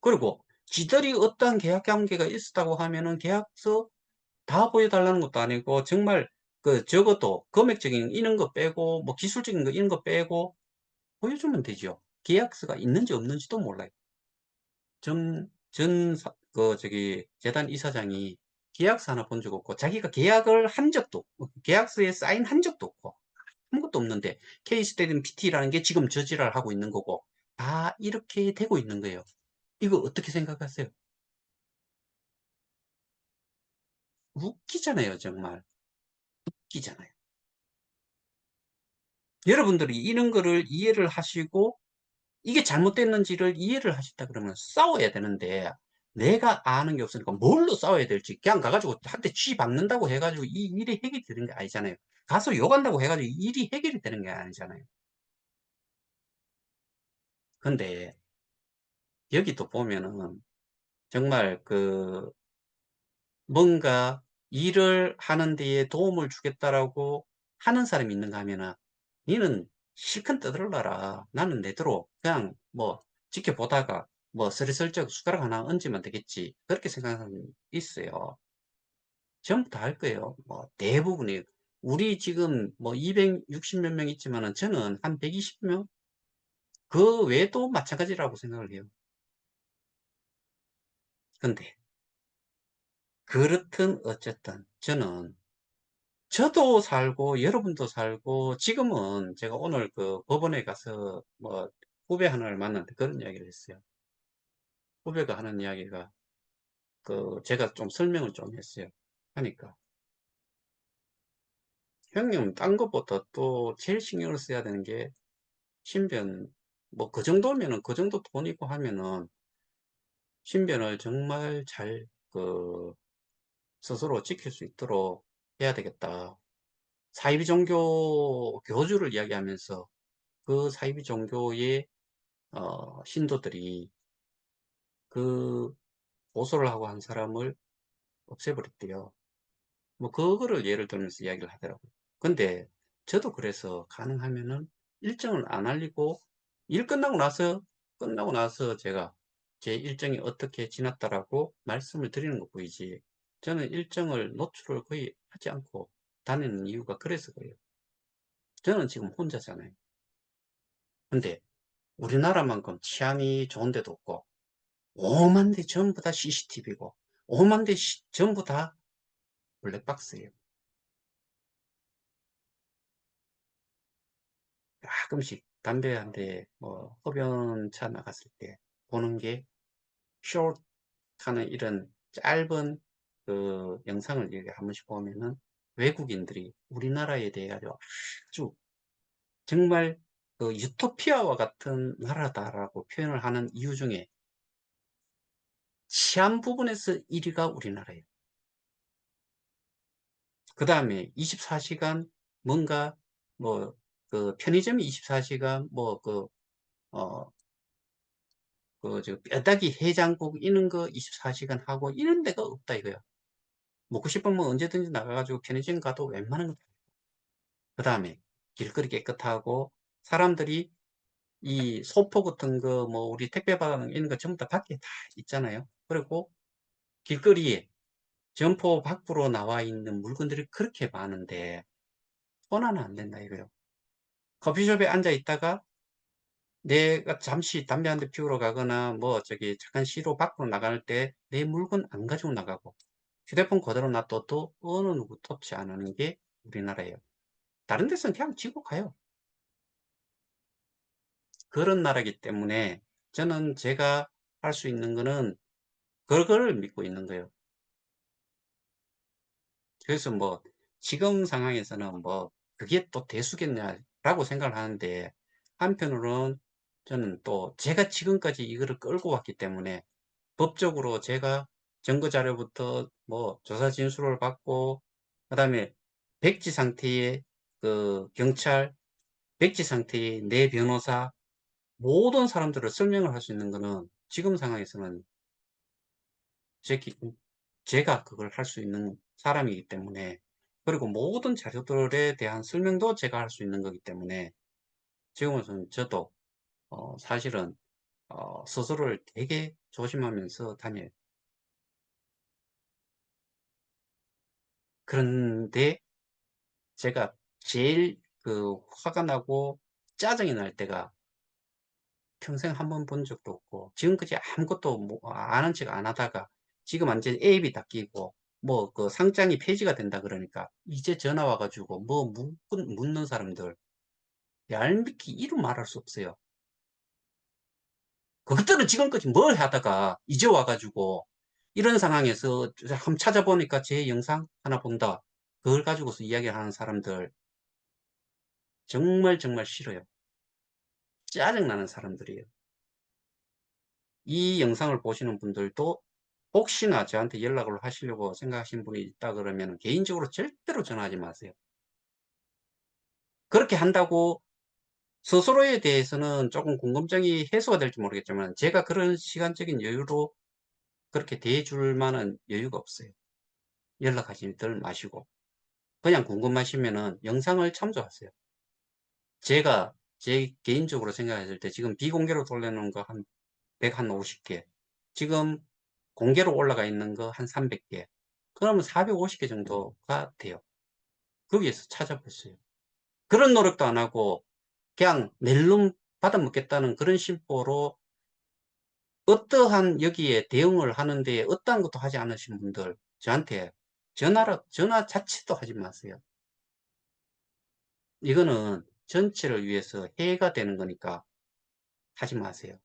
그리고 지들이 어떠한 계약 관계가 있었다고 하면은 계약서 다 보여달라는 것도 아니고 정말 적어도 금액적인 이런 거 빼고 뭐 기술적인 거 이런 거 빼고 보여주면 되죠. 계약서가 있는지 없는지도 몰라요. 재단 이사장이 계약서 하나 본 적 없고 자기가 계약을 한 적도 없고 계약서에 사인한 적도 없고 아무것도 없는데 K-스테디움 PT라는 게 지금 저지랄 하고 있는 거고 다 이렇게 되고 있는 거예요. 이거 어떻게 생각하세요? 웃기잖아요, 정말. 웃기잖아요. 여러분들이 이런 거를 이해를 하시고 이게 잘못됐는지를 이해를 하셨다 그러면 싸워야 되는데 내가 아는 게 없으니까 뭘로 싸워야 될지 그냥 가가지고 한 대 쥐 박는다고 해가지고 이 일이 해결이 되는 게 아니잖아요. 가서 욕한다고 해가지고 일이 해결이 되는 게 아니잖아요. 근데 여기 또 보면은 정말 뭔가 일을 하는 데에 도움을 주겠다라고 하는 사람이 있는가 하면은 니는 실컷 떠들어라. 나는 내대로 그냥 뭐 지켜보다가 뭐 스리슬쩍 숟가락 하나 얹으면 되겠지. 그렇게 생각하는 사람이 있어요. 전부 다 할 거예요. 뭐 대부분이 우리 지금 뭐 260 몇 명 있지만은 저는 한 120명 그 외에도 마찬가지라고 생각을 해요. 근데 그렇든 어쨌든 저는 저도 살고 여러분도 살고 지금은 제가 오늘 그 법원에 가서 뭐 후배 하나를 만났는데 그런 이야기를 했어요. 후배가 하는 이야기가 제가 좀 설명을 좀 했어요. 하니까 형님 딴 것보다 또 제일 신경을 써야 되는 게 신변 뭐 그 정도면은 그 정도 돈이고 하면은 신변을 정말 잘 스스로 지킬 수 있도록 해야 되겠다. 사이비 종교 교주를 이야기하면서 그 사이비 종교의 신도들이 그 고소를 하고 한 사람을 없애버렸대요. 뭐 그거를 예를 들면서 이야기를 하더라고요. 근데 저도 그래서 가능하면은 일정을 안 알리고 일 끝나고 나서 제가 제 일정이 어떻게 지났다라고 말씀을 드리는 것 보이지. 저는 일정을 노출을 거의 하지 않고 다니는 이유가 그래서 그래요. 저는 지금 혼자잖아요. 근데 우리나라만큼 치안이 좋은 데도 없고 오만 대 전부 다 CCTV고 오만 대 전부 다 블랙박스예요. 가끔씩 담배 한 대, 뭐, 흡연차 나갔을 때 보는 게, 쇼트 하는 이런 짧은 영상을 이렇게 한 번씩 보면은 외국인들이 우리나라에 대해 가지고 아주 정말 유토피아와 같은 나라다라고 표현을 하는 이유 중에 치안 부분에서 1위가 우리나라예요. 그 다음에 24시간 뭔가 뭐, 편의점이 24시간 뭐, 어, 저 뼈다귀 해장국 이런 거 24시간 하고 이런 데가 없다 이거야. 먹고 싶으면 언제든지 나가가지고 편의점 가도 웬만한 거. 그 다음에 길거리 깨끗하고 사람들이 이 소포 같은 거 뭐 우리 택배 받는 이런 거 전부 다 밖에 다 있잖아요. 그리고 길거리에 점포 밖으로 나와 있는 물건들이 그렇게 많은데 손 하나 안 된다 이거요. 커피숍에 앉아 있다가 내가 잠시 담배 한 대 피우러 가거나 뭐 저기 잠깐 쉬러 밖으로 나갈 때 내 물건 안 가지고 나가고 휴대폰 그대로 놔둬도 어느 누구 터치 안 하는 게 우리나라예요. 다른 데서는 그냥 지고 가요. 그런 나라기 때문에 저는 제가 할 수 있는 거는 그거를 믿고 있는 거예요. 그래서 뭐 지금 상황에서는 뭐 그게 또 대수겠냐라고 생각을 하는데, 한편으로는 저는 또 제가 지금까지 이거를 끌고 왔기 때문에 법적으로 제가 증거 자료부터 뭐 조사 진술을 받고, 그다음에 백지 상태의 그 경찰, 백지 상태의 내 변호사, 모든 사람들을 설명을 할 수 있는 거는 지금 상황에서는 제 기 제가 그걸 할 수 있는 사람이기 때문에, 그리고 모든 자료들에 대한 설명도 제가 할 수 있는 거기 때문에 지금은 저도 사실은 스스로를 되게 조심하면서 다녀요. 그런데 제가 제일 그 화가 나고 짜증이 날 때가, 평생 한 번 본 적도 없고 지금까지 아무것도 뭐 아는 척 안 하다가 지금 완전히 앱이 다 끼고 뭐 그 상장이 폐지가 된다 그러니까 이제 전화 와 가지고 뭐 묻는 사람들, 얄밉기 이루 말할 수 없어요. 그것들은 지금까지 뭘 하다가 이제 와 가지고 이런 상황에서 한번 찾아보니까 제 영상 하나 본다, 그걸 가지고서 이야기하는 사람들 정말 정말 싫어요. 짜증나는 사람들이에요. 이 영상을 보시는 분들도 혹시나 저한테 연락을 하시려고 생각하시는 분이 있다 그러면 개인적으로 절대로 전화하지 마세요. 그렇게 한다고 스스로에 대해서는 조금 궁금증이 해소가 될지 모르겠지만 제가 그런 시간적인 여유로 그렇게 대해줄 만한 여유가 없어요. 연락하지들 마시고 그냥 궁금하시면은 영상을 참조하세요. 제가 제 개인적으로 생각했을 때 지금 비공개로 돌려놓은 거 한 150개, 지금 공개로 올라가 있는 거 한 300개, 그러면 450개 정도가 돼요. 거기에서 찾아보세요. 그런 노력도 안 하고 그냥 낼름 받아먹겠다는 그런 심보로 어떠한 여기에 대응을 하는데 어떠한 것도 하지 않으신 분들 저한테 전화 자체도 하지 마세요. 이거는 전체를 위해서 해가 되는 거니까 하지 마세요.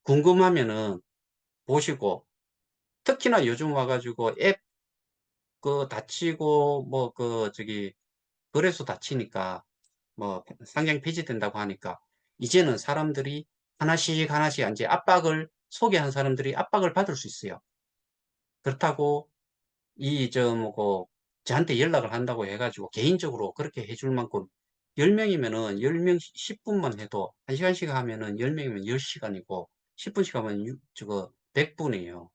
궁금하면은 보시고, 특히나 요즘 와 가지고 앱 그 닫히고 뭐 그 저기 거래소 닫히니까 뭐 상장 폐지된다고 하니까 이제는 사람들이 하나씩 하나씩 이제 압박을, 소개한 사람들이 압박을 받을 수 있어요. 그렇다고 이 저 뭐고 저한테 연락을 한다고 해 가지고 개인적으로 그렇게 해줄 만큼 10 명이면은 10명 10 분만 해도 1 시간씩 하면은 10 명이면 10 시간이고 10 분씩 하면 육 저거 100 분이에요.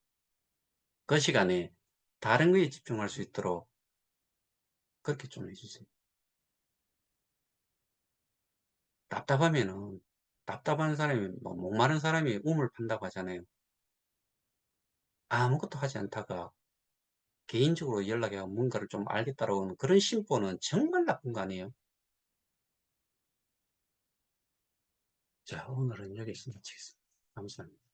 그 시간에 다른 거에 집중할 수 있도록 그렇게 좀 해 주세요. 답답하면은, 답답한 사람이 뭐 목마른 사람이 우물 판다고 하잖아요. 아무것도 하지 않다가 개인적으로 연락해 가 뭔가를 좀 알겠다라고 하는 그런 심보는 정말 나쁜 거 아니에요? 자, 오늘은 여기서 마치겠습니다. 감사합니다.